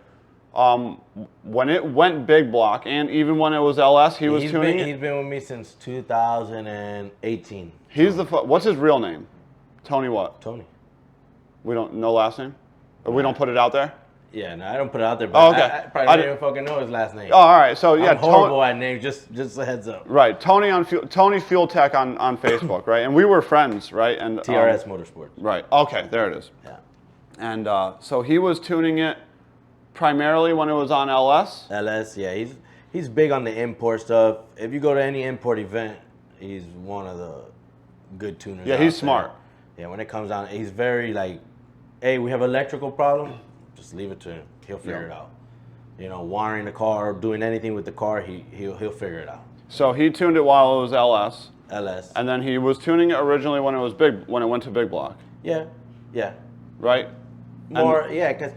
Speaker 1: When it went big block, and even when it was LS, he was tuning it.
Speaker 2: He's been with me since 2018.
Speaker 1: He's what's his real name? Tony what?
Speaker 2: Tony.
Speaker 1: We don't know last name? Or we don't put it out there?
Speaker 2: Yeah, no, I don't put it out there, but
Speaker 1: Oh, okay.
Speaker 2: I probably don't even fucking know his last name.
Speaker 1: Oh, all right. So yeah,
Speaker 2: I'm horrible at names. Just a heads up.
Speaker 1: Right, Tony Fuel Tech on Facebook, right? And we were friends, right? And
Speaker 2: TRS Motorsports.
Speaker 1: Right. Okay, there it is.
Speaker 2: Yeah.
Speaker 1: And so he was tuning it primarily when it was on LS.
Speaker 2: LS, yeah, he's big on the import stuff. If you go to any import event, he's one of the good tuners.
Speaker 1: Yeah, he's smart.
Speaker 2: Yeah, when it comes down, he's very like, hey, we have an electrical problem, just leave it to him. He'll figure it out. You know, wiring the car, doing anything with the car, he'll figure it out.
Speaker 1: So he tuned it while it was LS.
Speaker 2: LS.
Speaker 1: And then he was tuning it originally when it went to big block.
Speaker 2: Yeah, yeah.
Speaker 1: Right?
Speaker 2: More, yeah, because,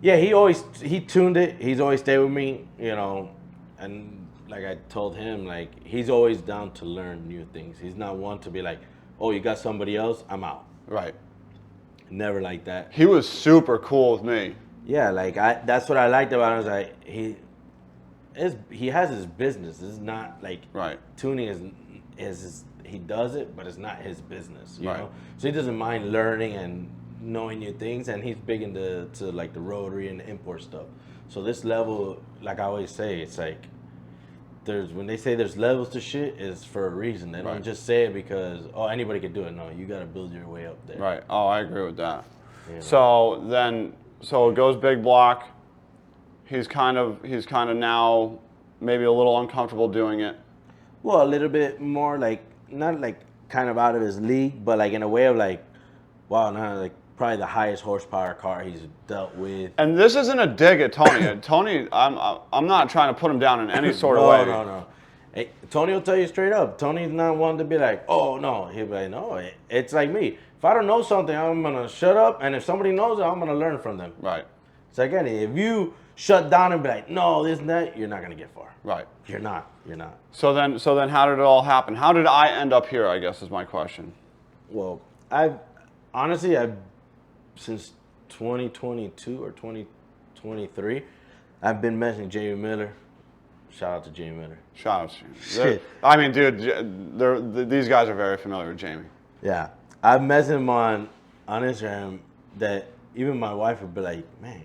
Speaker 2: yeah, he tuned it. He's always stayed with me, you know, and like I told him, like, he's always down to learn new things. He's not one to be like, oh, you got somebody else, I'm out.
Speaker 1: Right.
Speaker 2: Never like that.
Speaker 1: He was super cool with me.
Speaker 2: Yeah, like that's what I liked about him. I was like, he has his business. It's not like
Speaker 1: Right.
Speaker 2: tuning is he does it, but it's not his business. You
Speaker 1: Right.
Speaker 2: know, so he doesn't mind learning and knowing new things, and he's big into like the rotary and the import stuff. So this level, like I always say, it's like when they say there's levels to shit, is for a reason. They don't just say it because anybody can do it. No, you got to build your way up there.
Speaker 1: Right. Oh, I agree with that.
Speaker 2: You know?
Speaker 1: So it goes big block. He's kind of now maybe a little uncomfortable doing it.
Speaker 2: Well, a little bit more like not like kind of out of his league, but like in a way of like, wow, no, like probably the highest horsepower car he's dealt with.
Speaker 1: And this isn't a dig at Tony. Tony, I'm not trying to put him down in any sort of way.
Speaker 2: No. Hey, Tony will tell you straight up. Tony's not one to be like, oh no. He'll be like, no. It's like me. If I don't know something, I'm gonna shut up, and if somebody knows it, I'm gonna learn from them.
Speaker 1: Right.
Speaker 2: It's like if you shut down and be like, no, this and that, you're not gonna get far.
Speaker 1: Right.
Speaker 2: You're not.
Speaker 1: So then how did it all happen? How did I end up here, I guess is my question.
Speaker 2: Well, since 2022 or 2023, I've been mentioning Jamie Miller. Shout out to Jamie Miller.
Speaker 1: Shout out to you. I mean, dude, these guys are very familiar with Jamie.
Speaker 2: Yeah. I've messaged him on Instagram that even my wife would be like, man,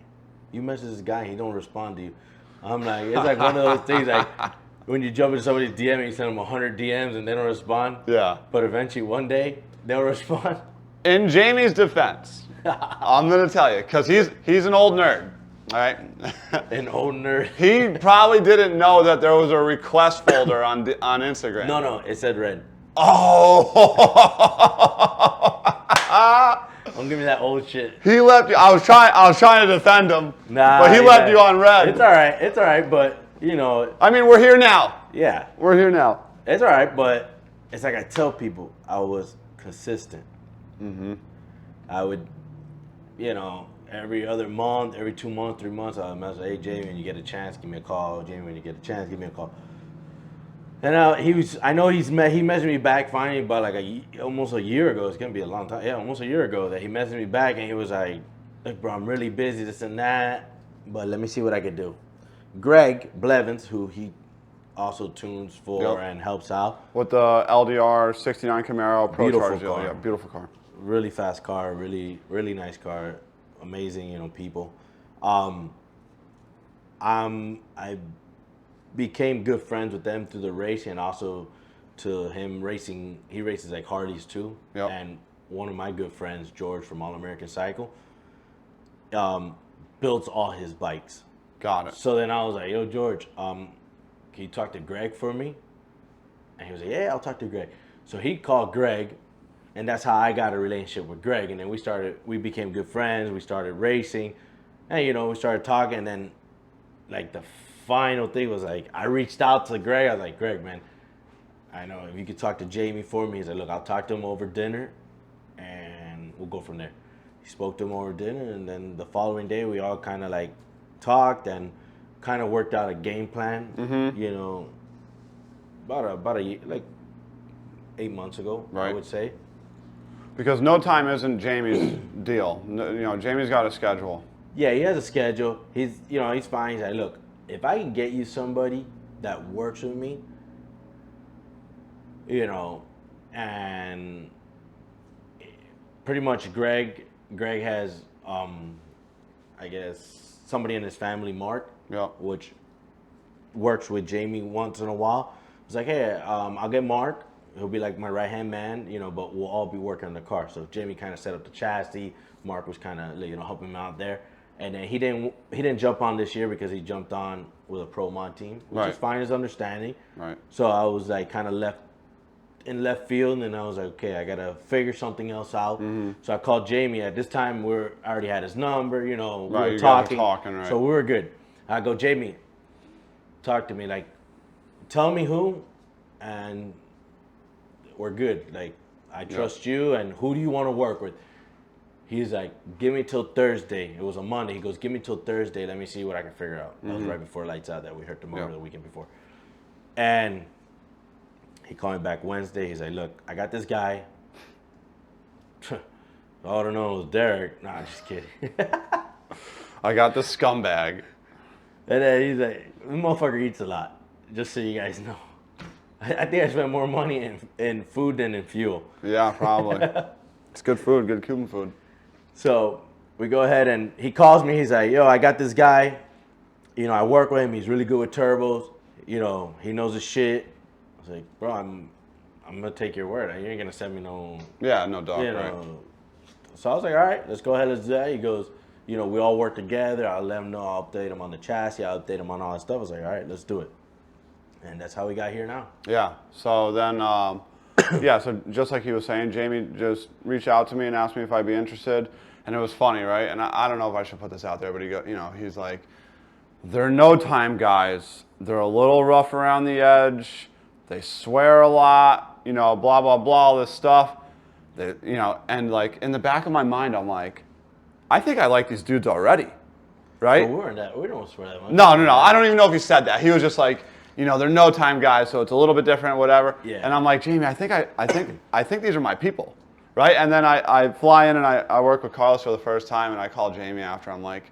Speaker 2: you message this guy and he don't respond to you. I'm like, it's like one of those things like when you jump into somebody's DM and you send them 100 DMs and they don't respond.
Speaker 1: Yeah.
Speaker 2: But eventually one day they'll respond.
Speaker 1: In Jamie's defense, I'm going to tell you, because he's an old nerd, all right?
Speaker 2: An old nerd.
Speaker 1: He probably didn't know that there was a request folder on Instagram.
Speaker 2: No, it said red.
Speaker 1: Oh!
Speaker 2: Don't give me that old shit.
Speaker 1: He left you. I was trying to defend him, but he left you on red.
Speaker 2: It's all right, but you know.
Speaker 1: I mean, we're here now.
Speaker 2: Yeah.
Speaker 1: We're here now.
Speaker 2: It's all right, but it's like I tell people, I was consistent.
Speaker 1: Mm-hmm.
Speaker 2: I would, you know, every other month, every 2 months, 3 months, I would message, hey, Jamie, when you get a chance, give me a call. Jamie, when you get a chance, give me a call. And he messaged me back finally about like almost a year ago. It's gonna be a long time. Yeah, almost a year ago that he messaged me back and he was like, look, bro, I'm really busy, this and that, but let me see what I could do. Greg Blevins, who he also tunes for and helps out.
Speaker 1: With the LDR 69 Camaro Pro
Speaker 2: Beautiful
Speaker 1: Charger.
Speaker 2: car.
Speaker 1: Yeah, beautiful car.
Speaker 2: Really fast car, really, really nice car, amazing, you know, people. I became good friends with them through the racing and also to him racing. He races like Harleys too.
Speaker 1: Yep.
Speaker 2: And one of my good friends, George from All American Cycle, builds all his bikes.
Speaker 1: Got it.
Speaker 2: So then I was like, yo, George, can you talk to Greg for me? And he was like, yeah, I'll talk to Greg. So he called Greg, and that's how I got a relationship with Greg. And then we became good friends. We started racing, and you know, we started talking. And then, like the final thing was like, I reached out to Greg. I was like, Greg, man, I know if you could talk to Jamie for me, he's like, look, I'll talk to him over dinner, and we'll go from there. He spoke to him over dinner, and then the following day we all kind of like talked and kind of worked out a game plan. You know, like 8 months ago, I
Speaker 1: Right.
Speaker 2: would say.
Speaker 1: Because no time isn't Jamie's deal. No, you know, Jamie's got a schedule.
Speaker 2: Yeah, he has a schedule. He's fine. He's like, look, if I can get you somebody that works with me, you know, and pretty much Greg has, I guess, somebody in his family, Mark,
Speaker 1: Yeah.
Speaker 2: which works with Jamie once in a while. It's like, hey, I'll get Mark. He'll be like my right hand man, you know, but we'll all be working on the car. So Jamie kind of set up the chassis. Mark was kind of, you know, helping him out there. And then he didn't jump on this year because he jumped on with a pro mod team, which
Speaker 1: Right.
Speaker 2: is fine, his understanding.
Speaker 1: Right.
Speaker 2: So I was like kind of left field, and I was like, okay, I gotta figure something else out. So I called Jamie. At this time, I already had his number. You know, we
Speaker 1: Right,
Speaker 2: were
Speaker 1: you guys
Speaker 2: talking,
Speaker 1: were talking, right.
Speaker 2: so we were good. I go, Jamie, talk to me. Like, tell me who, and we're good. Like, I trust you, and who do you want to work with? He's like, give me till Thursday. It was a Monday. He goes, give me till Thursday. Let me see what I can figure out. That was right before Lights Out that we heard the motor the weekend before. And he called me back Wednesday. He's like, look, I got this guy. All I don't know was Derek. Nah, just kidding.
Speaker 1: I got the scumbag.
Speaker 2: And then he's like, this motherfucker eats a lot. Just so you guys know. I think I spent more money in food than in fuel.
Speaker 1: Yeah, probably. It's good food, good Cuban food.
Speaker 2: So we go ahead and he calls me. He's like, yo, I got this guy. You know, I work with him. He's really good with turbos. You know, he knows his shit. I was like, bro, I'm gonna take your word. You ain't gonna send me no,
Speaker 1: Yeah, no dog,
Speaker 2: you
Speaker 1: right.
Speaker 2: know. So I was like, all right, let's go ahead, let's do that. He goes, you know, we all work together. I'll let him know. I'll update him on the chassis. I'll update him on all that stuff. I was like, all right, let's do it. And that's how we got here now.
Speaker 1: Yeah. So then, so just like he was saying, Jamie just reached out to me and asked me if I'd be interested, and it was funny, right? And I don't know if I should put this out there, but he's like, they're no time guys. They're a little rough around the edge. They swear a lot. You know, blah blah blah, all this stuff. They, you know, and like in the back of my mind, I'm like, I think I like these dudes already, right?
Speaker 2: But we don't swear that much.
Speaker 1: No. I don't even know if he said that. He was just like, you know, they're no time guys, so it's a little bit different, whatever.
Speaker 2: Yeah.
Speaker 1: And I'm like, Jamie, I think these are my people, right? And then I fly in and I work with Carlos for the first time, and I call Jamie after. I'm like,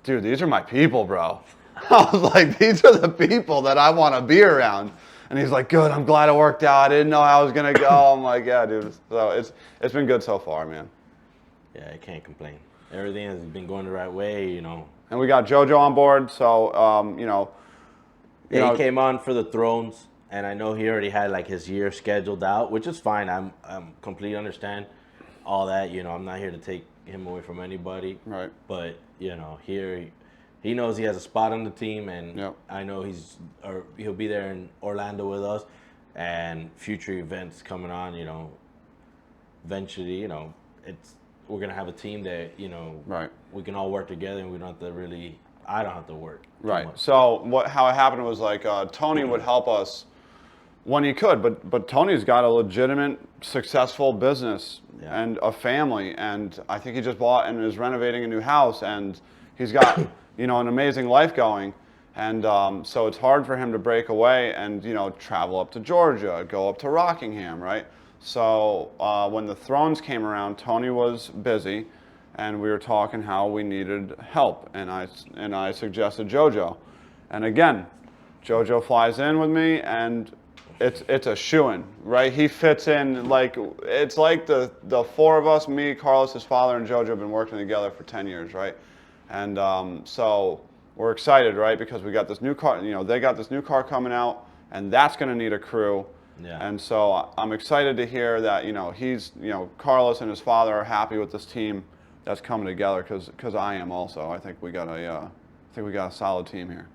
Speaker 1: dude, these are my people, bro. I was like, these are the people that I want to be around. And he's like, good, I'm glad it worked out. I didn't know how I was gonna go. I'm like, yeah, dude. So it's been good so far, man.
Speaker 2: Yeah, I can't complain. Everything has been going the right way, you know.
Speaker 1: And we got JoJo on board, so
Speaker 2: Yeah, he came on for the Thrones, and I know he already had like his year scheduled out, which is fine. I'm completely understand all that. You know, I'm not here to take him away from anybody.
Speaker 1: Right.
Speaker 2: But you know, here he knows he has a spot on the team, and
Speaker 1: Yep.
Speaker 2: I know he'll be there in Orlando with us, and future events coming on. You know, eventually, you know, we're gonna have a team that
Speaker 1: Right.
Speaker 2: we can all work together, and we don't have to really. I don't have to work. too
Speaker 1: Right.
Speaker 2: much.
Speaker 1: So how it happened was like Tony would help us when he could, but Tony's got a legitimate, successful business
Speaker 2: Yeah.
Speaker 1: and a family, and I think he just bought and is renovating a new house, and he's got an amazing life going, and so it's hard for him to break away and travel up to Georgia, go up to Rockingham, right? So when the Thrones came around, Tony was busy. And we were talking how we needed help, and I suggested JoJo, and again, JoJo flies in with me, and it's a shoo-in, right? He fits in it's like the four of us, me, Carlos, his father, and JoJo have been working together for 10 years, right? And so we're excited, right? Because we got this new car, they got this new car coming out, and that's going to need a crew.
Speaker 2: Yeah.
Speaker 1: And so I'm excited to hear that Carlos and his father are happy with this team that's coming together, because I am also. I think we got a solid team here.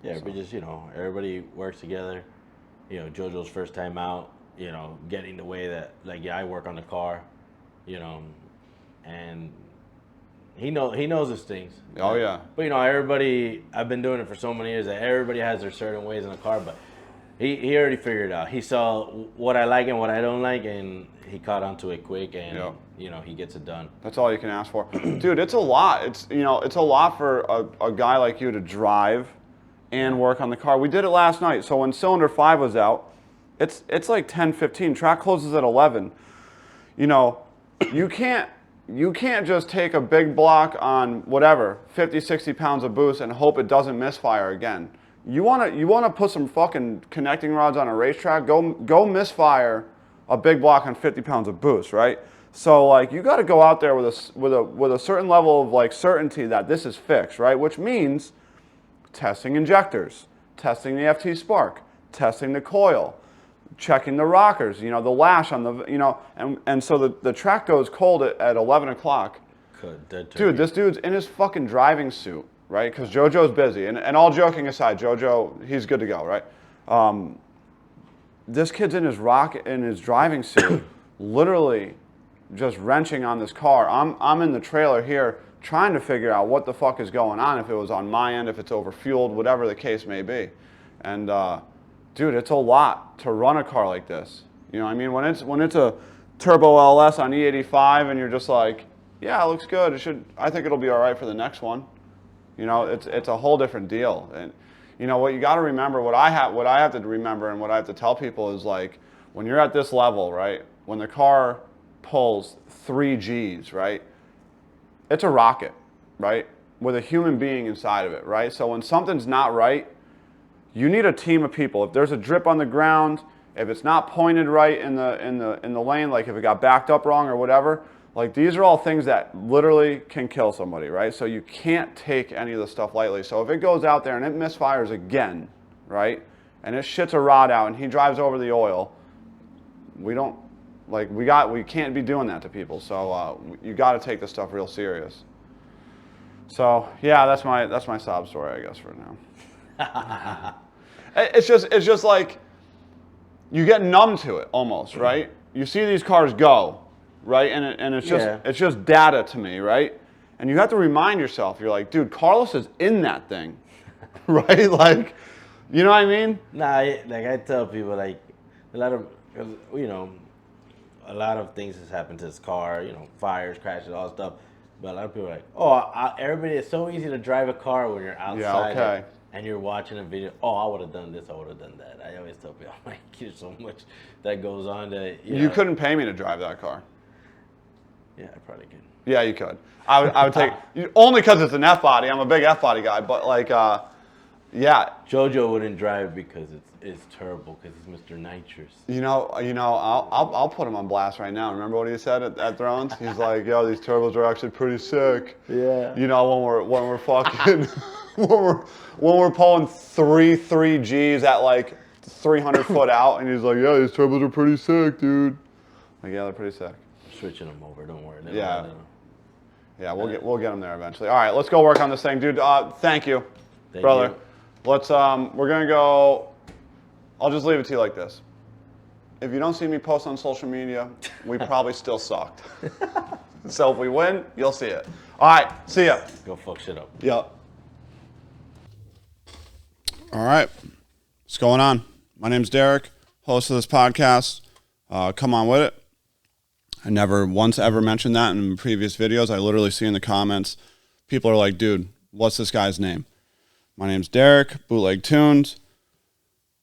Speaker 2: Yeah, we just everybody works together. JoJo's first time out. Getting the way that I work on the car. And he knows his things.
Speaker 1: Oh yeah.
Speaker 2: But everybody. I've been doing it for so many years that everybody has their certain ways in the car. But He already figured it out. He saw what I like and what I don't like, and he caught onto it quick, and he gets it done.
Speaker 1: That's all you can ask for. Dude, it's a lot. It's a lot for a guy like you to drive and work on the car. We did it last night. So when cylinder 5 was out, it's like 10:15. Track closes at 11. You can't just take a big block on whatever, 50, 60 pounds of boost and hope it doesn't misfire again. You wanna put some fucking connecting rods on a racetrack, go misfire a big block on 50 pounds of boost, right? So like you got to go out there with a certain level of like certainty that this is fixed, right? Which means testing injectors, testing the FT spark, testing the coil, checking the rockers, the lash on the, and so the track goes cold at 11 o'clock. Dude, this dude's in his fucking driving suit, right? Because JoJo's busy. And all joking aside, JoJo, he's good to go, right? This kid's in his driving suit, literally just wrenching on this car. I'm in the trailer here trying to figure out what the fuck is going on, if it was on my end, if it's overfueled, whatever the case may be. And dude, it's a lot to run a car like this. You know what I mean? When it's a turbo LS on E85 and you're just like, yeah, it looks good. I think it'll be all right for the next one. It's a whole different deal. And what you got to remember, what I have to remember and what I have to tell people is like, when you're at this level, right? When the car pulls 3 Gs, right? It's a rocket, right? With a human being inside of it, right? So when something's not right, you need a team of people. If there's a drip on the ground, if it's not pointed right in the lane, like if it got backed up wrong or whatever, like these are all things that literally can kill somebody, right? So you can't take any of the stuff lightly. So if it goes out there and it misfires again, right? And it shits a rod out and he drives over the oil, we can't be doing that to people. So you got to take this stuff real serious. So yeah, that's my sob story, I guess, for now. It's just like you get numb to it almost, right? You see these cars go, right? And it's just data to me, right? And you have to remind yourself, you're like, dude, Carlos is in that thing, right? Like, you know what I mean?
Speaker 2: Nah, like I tell people, like a lot of things has happened to this car, fires, crashes, all that stuff. But a lot of people are like, everybody, it's so easy to drive a car when you're outside and you're watching a video. Oh, I would have done this, I would have done that. I always tell people, I'm like, there's so much that goes on that,
Speaker 1: You couldn't pay me to drive that car.
Speaker 2: Yeah, I probably could.
Speaker 1: Yeah, you could. I would take, only because it's an F-body. I'm a big F-body guy, but like, yeah.
Speaker 2: JoJo wouldn't drive because it's terrible because he's Mr. Nitrous.
Speaker 1: I'll put him on blast right now. Remember what he said at Thrones? He's like, yo, these turbos are actually pretty sick.
Speaker 2: Yeah.
Speaker 1: When we're fucking when we're pulling 3 Gs at like 300 foot out, and he's like, yeah, these turbos are pretty sick, dude. Like, yeah, they're pretty sick.
Speaker 2: Switching them over, don't worry.
Speaker 1: Yeah, we'll get them there eventually. All right, let's go work on this thing, dude. Thank you, brother. Let's we're gonna go. I'll just leave it to you like this. If you don't see me post on social media, we probably still sucked. So if we win, you'll see it. All right, see ya.
Speaker 2: Go fuck shit up.
Speaker 1: Yep. All right, what's going on? My name's Derek, host of this podcast. Come on with it. I never once ever mentioned that in previous videos. I literally see in the comments, people are like, dude, what's this guy's name? My name's Derek, Bootleg Tunes.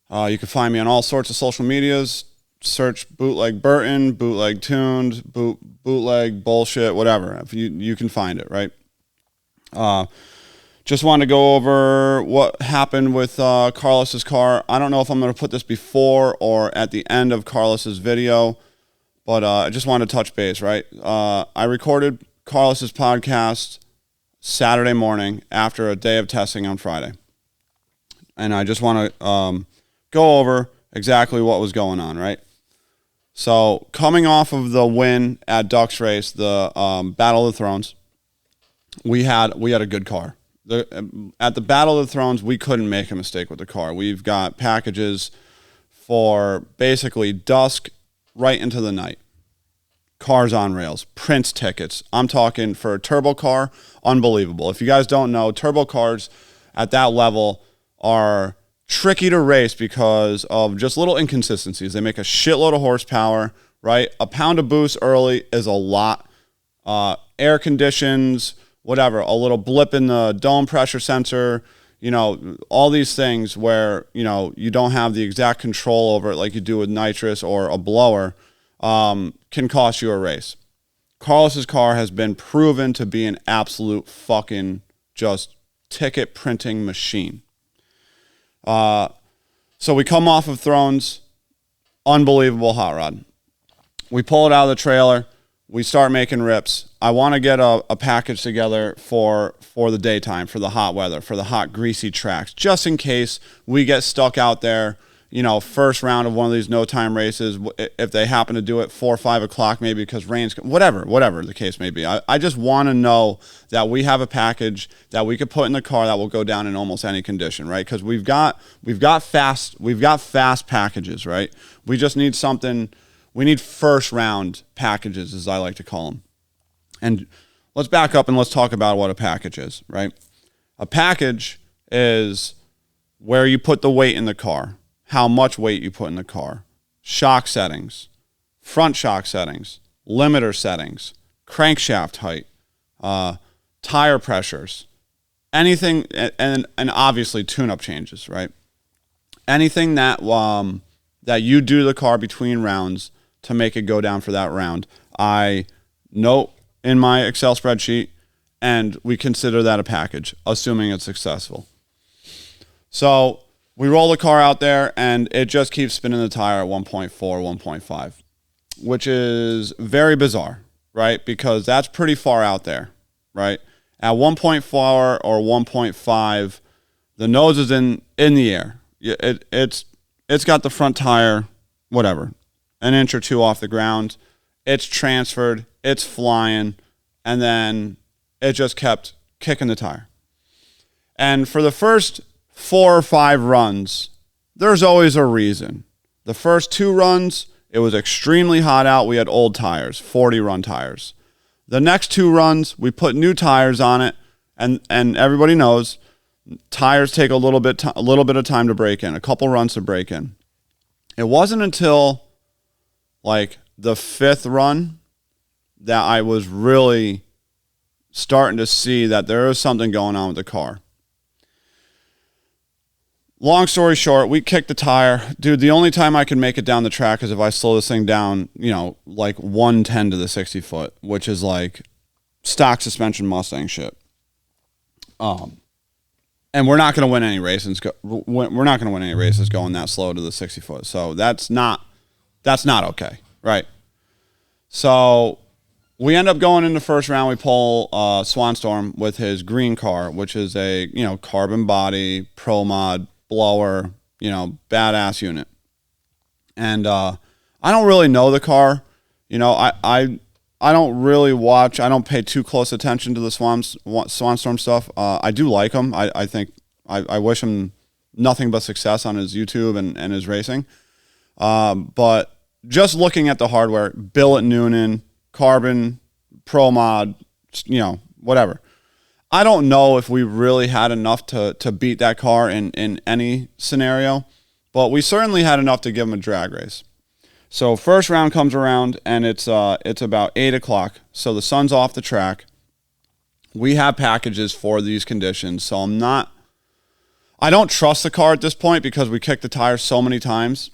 Speaker 1: You can find me on all sorts of social medias. Search Bootleg Burton, Bootleg Tunes, Bootleg Bullshit, whatever. If you can find it, right? Just wanted to go over what happened with Carlos's car. I don't know if I'm going to put this before or at the end of Carlos's video, but I just wanted to touch base, right? I recorded Carlos's podcast Saturday morning after a day of testing on Friday. And I just want to go over exactly what was going on, right? So coming off of the win at Ducks Race, the Battle of the Thrones, we had a good car. At the Battle of the Thrones, we couldn't make a mistake with the car. We've got packages for basically dusk right into the night. Cars on rails, Prince tickets. I'm talking for a turbo car, unbelievable. If you guys don't know, turbo cars at that level are tricky to race because of just little inconsistencies. They make a shitload of horsepower, right? A pound of boost early is a lot. Air conditions, whatever, a little blip in the dome pressure sensor, you know, all these things where, you know, you don't have the exact control over it like you do with nitrous or a blower, can cost you a race. Carlos's car has been proven to be an absolute fucking just ticket printing machine. So we come off of Thrones, unbelievable hot rod. We pull it out of the trailer. We start making rips. I want to get a package together for the daytime, for the hot weather, for the hot, greasy tracks, just in case we get stuck out there, you know, first round of one of these no-time races, if they happen to do it 4 or 5 o'clock, maybe because rain's, whatever the case may be. I just want to know that we have a package that we could put in the car that will go down in almost any condition, right? Because we've got fast packages, right? We just need something. We need first round packages, as I like to call them. And let's back up and let's talk about what a package is, right? A package is where you put the weight in the car, how much weight you put in the car, shock settings, front shock settings, limiter settings, crankshaft height, tire pressures, anything, and obviously tune-up changes, right? Anything that you do to the car between rounds to make it go down for that round, I note in my Excel spreadsheet, and we consider that a package, assuming it's successful. So we roll the car out there, and it just keeps spinning the tire at 1.4, 1.5, which is very bizarre, right? Because that's pretty far out there, right? At 1.4 or 1.5, the nose is in the air. It's got the front tire, whatever, an inch or two off the ground. It's transferred, it's flying, and then it just kept kicking the tire. And for the first 4 or 5 runs, there's always a reason. The first 2 runs, it was extremely hot out. We had old tires, 40-run tires. The next 2 runs, we put new tires on it, and everybody knows tires take a little bit of time to break in, a couple runs to break in. It wasn't until like the 5th run that I was really starting to see that there was something going on with the car. Long story short, we kicked the tire. Dude, the only time I can make it down the track is if I slow this thing down, you know, like 110 to the 60 foot, which is like stock suspension Mustang shit. And we're not going to win any races. We're not going to win any races going that slow to the 60 foot. So that's not okay, right? So we end up going in the first round. We pull Swanstorm with his green car, which is a, you know, carbon body, pro mod, blower, you know, badass unit. And I don't really know the car. You know, I don't really watch. I don't pay too close attention to the Swanstorm stuff. I do like him. I think I wish him nothing but success on his YouTube and his racing. But just looking at the hardware, billet Noonan, carbon, pro mod, you know, whatever. I don't know if we really had enough to beat that car in any scenario, but we certainly had enough to give him a drag race. So first round comes around, and it's about 8 o'clock, so the sun's off the track. We have packages for these conditions, so I don't trust the car at this point because we kicked the tires so many times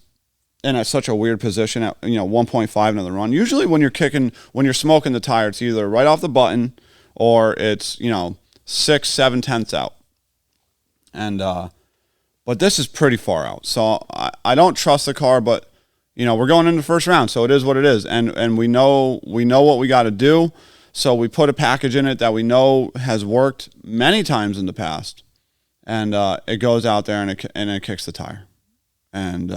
Speaker 1: and at such a weird position at, you know, 1.5 into the run. Usually when you're smoking the tire, it's either right off the button or it's, you know, 6, 7 tenths out. And but this is pretty far out. So I don't trust the car, but you know, we're going into the first round, so it is what it is. And we know what we got to do. So we put a package in it that we know has worked many times in the past. And it goes out there and it kicks the tire. And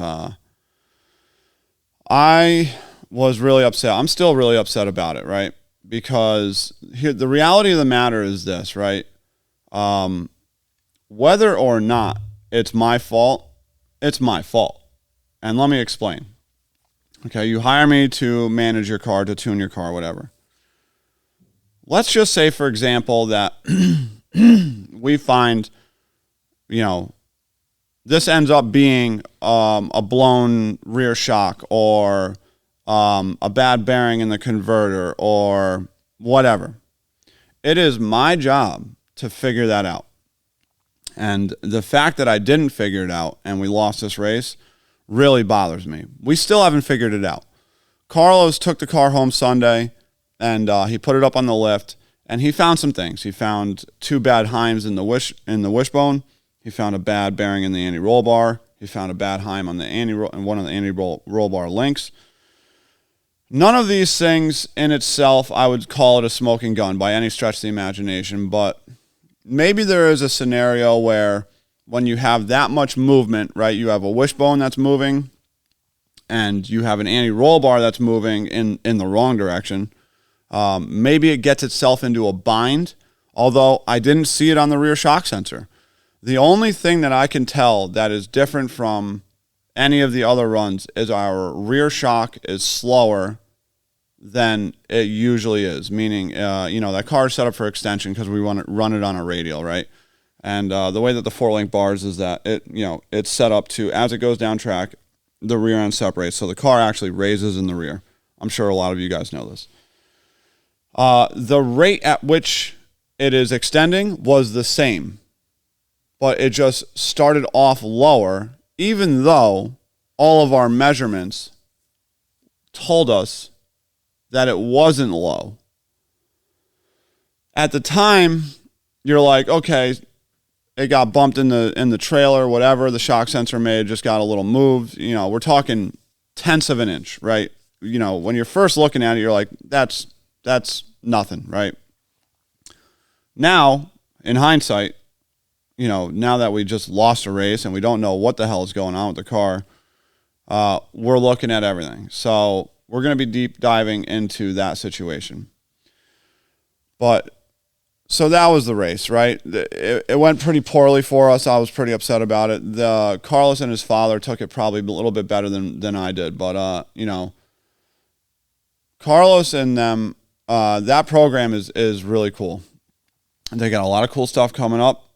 Speaker 1: I was really upset. I'm still really upset about it, right? Because the reality of the matter is this, right? Whether or not it's my fault, it's my fault. And let me explain. Okay, you hire me to manage your car, to tune your car, whatever. Let's just say, for example, that we find, you know, this ends up being a blown rear shock or a bad bearing in the converter or whatever. It is my job to figure that out. And the fact that I didn't figure it out and we lost this race really bothers me. We still haven't figured it out. Carlos took the car home Sunday and he put it up on the lift and he found some things. He found 2 bad heims in the wishbone. He found a bad bearing in the anti-roll bar. He found a bad heim on the one of the anti-roll bar links. None of these things in itself, I would call it a smoking gun by any stretch of the imagination, but maybe there is a scenario where when you have that much movement, right, you have a wishbone that's moving and you have an anti-roll bar that's moving in the wrong direction. Maybe it gets itself into a bind, although I didn't see it on the rear shock sensor. The only thing that I can tell that is different from any of the other runs is our rear shock is slower than it usually is, meaning, that car is set up for extension because we want to run it on a radial, right? And the way that the 4-link bars is that it's set up to, as it goes down track, the rear end separates. So the car actually raises in the rear. I'm sure a lot of you guys know this. The rate at which it is extending was the same, but it just started off lower, even though all of our measurements told us that it wasn't low. At the time, you're like, okay, it got bumped in the trailer, whatever. The shock sensor may have just got a little moved. We're talking tenths of an inch, right? When you're first looking at it, you're like, that's nothing, right? Now, in hindsight, now that we just lost a race and we don't know what the hell is going on with the car, we're looking at everything. So we're going to be deep diving into that situation. But so that was the race, right? It went pretty poorly for us. I was pretty upset about it. Carlos and his father took it probably a little bit better than I did. But, Carlos and them, that program is really cool. They got a lot of cool stuff coming up.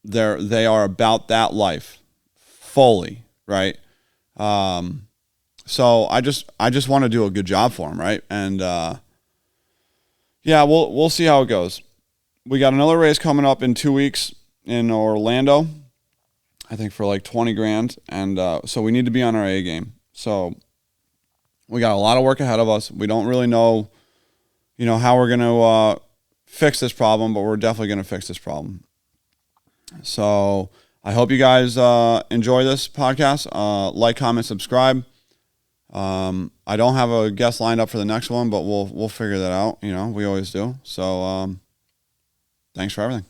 Speaker 1: They are about that life fully, right? So I just want to do a good job for them, right? And we'll see how it goes. We got another race coming up in 2 weeks in Orlando, I think for like 20 grand, and so we need to be on our A game. So we got a lot of work ahead of us. We don't really know, how we're going to fix this problem, but we're definitely going to fix this problem. So I hope you guys enjoy this podcast. Like, comment, subscribe. I don't have a guest lined up for the next one, but we'll figure that out. We always do. So thanks for everything.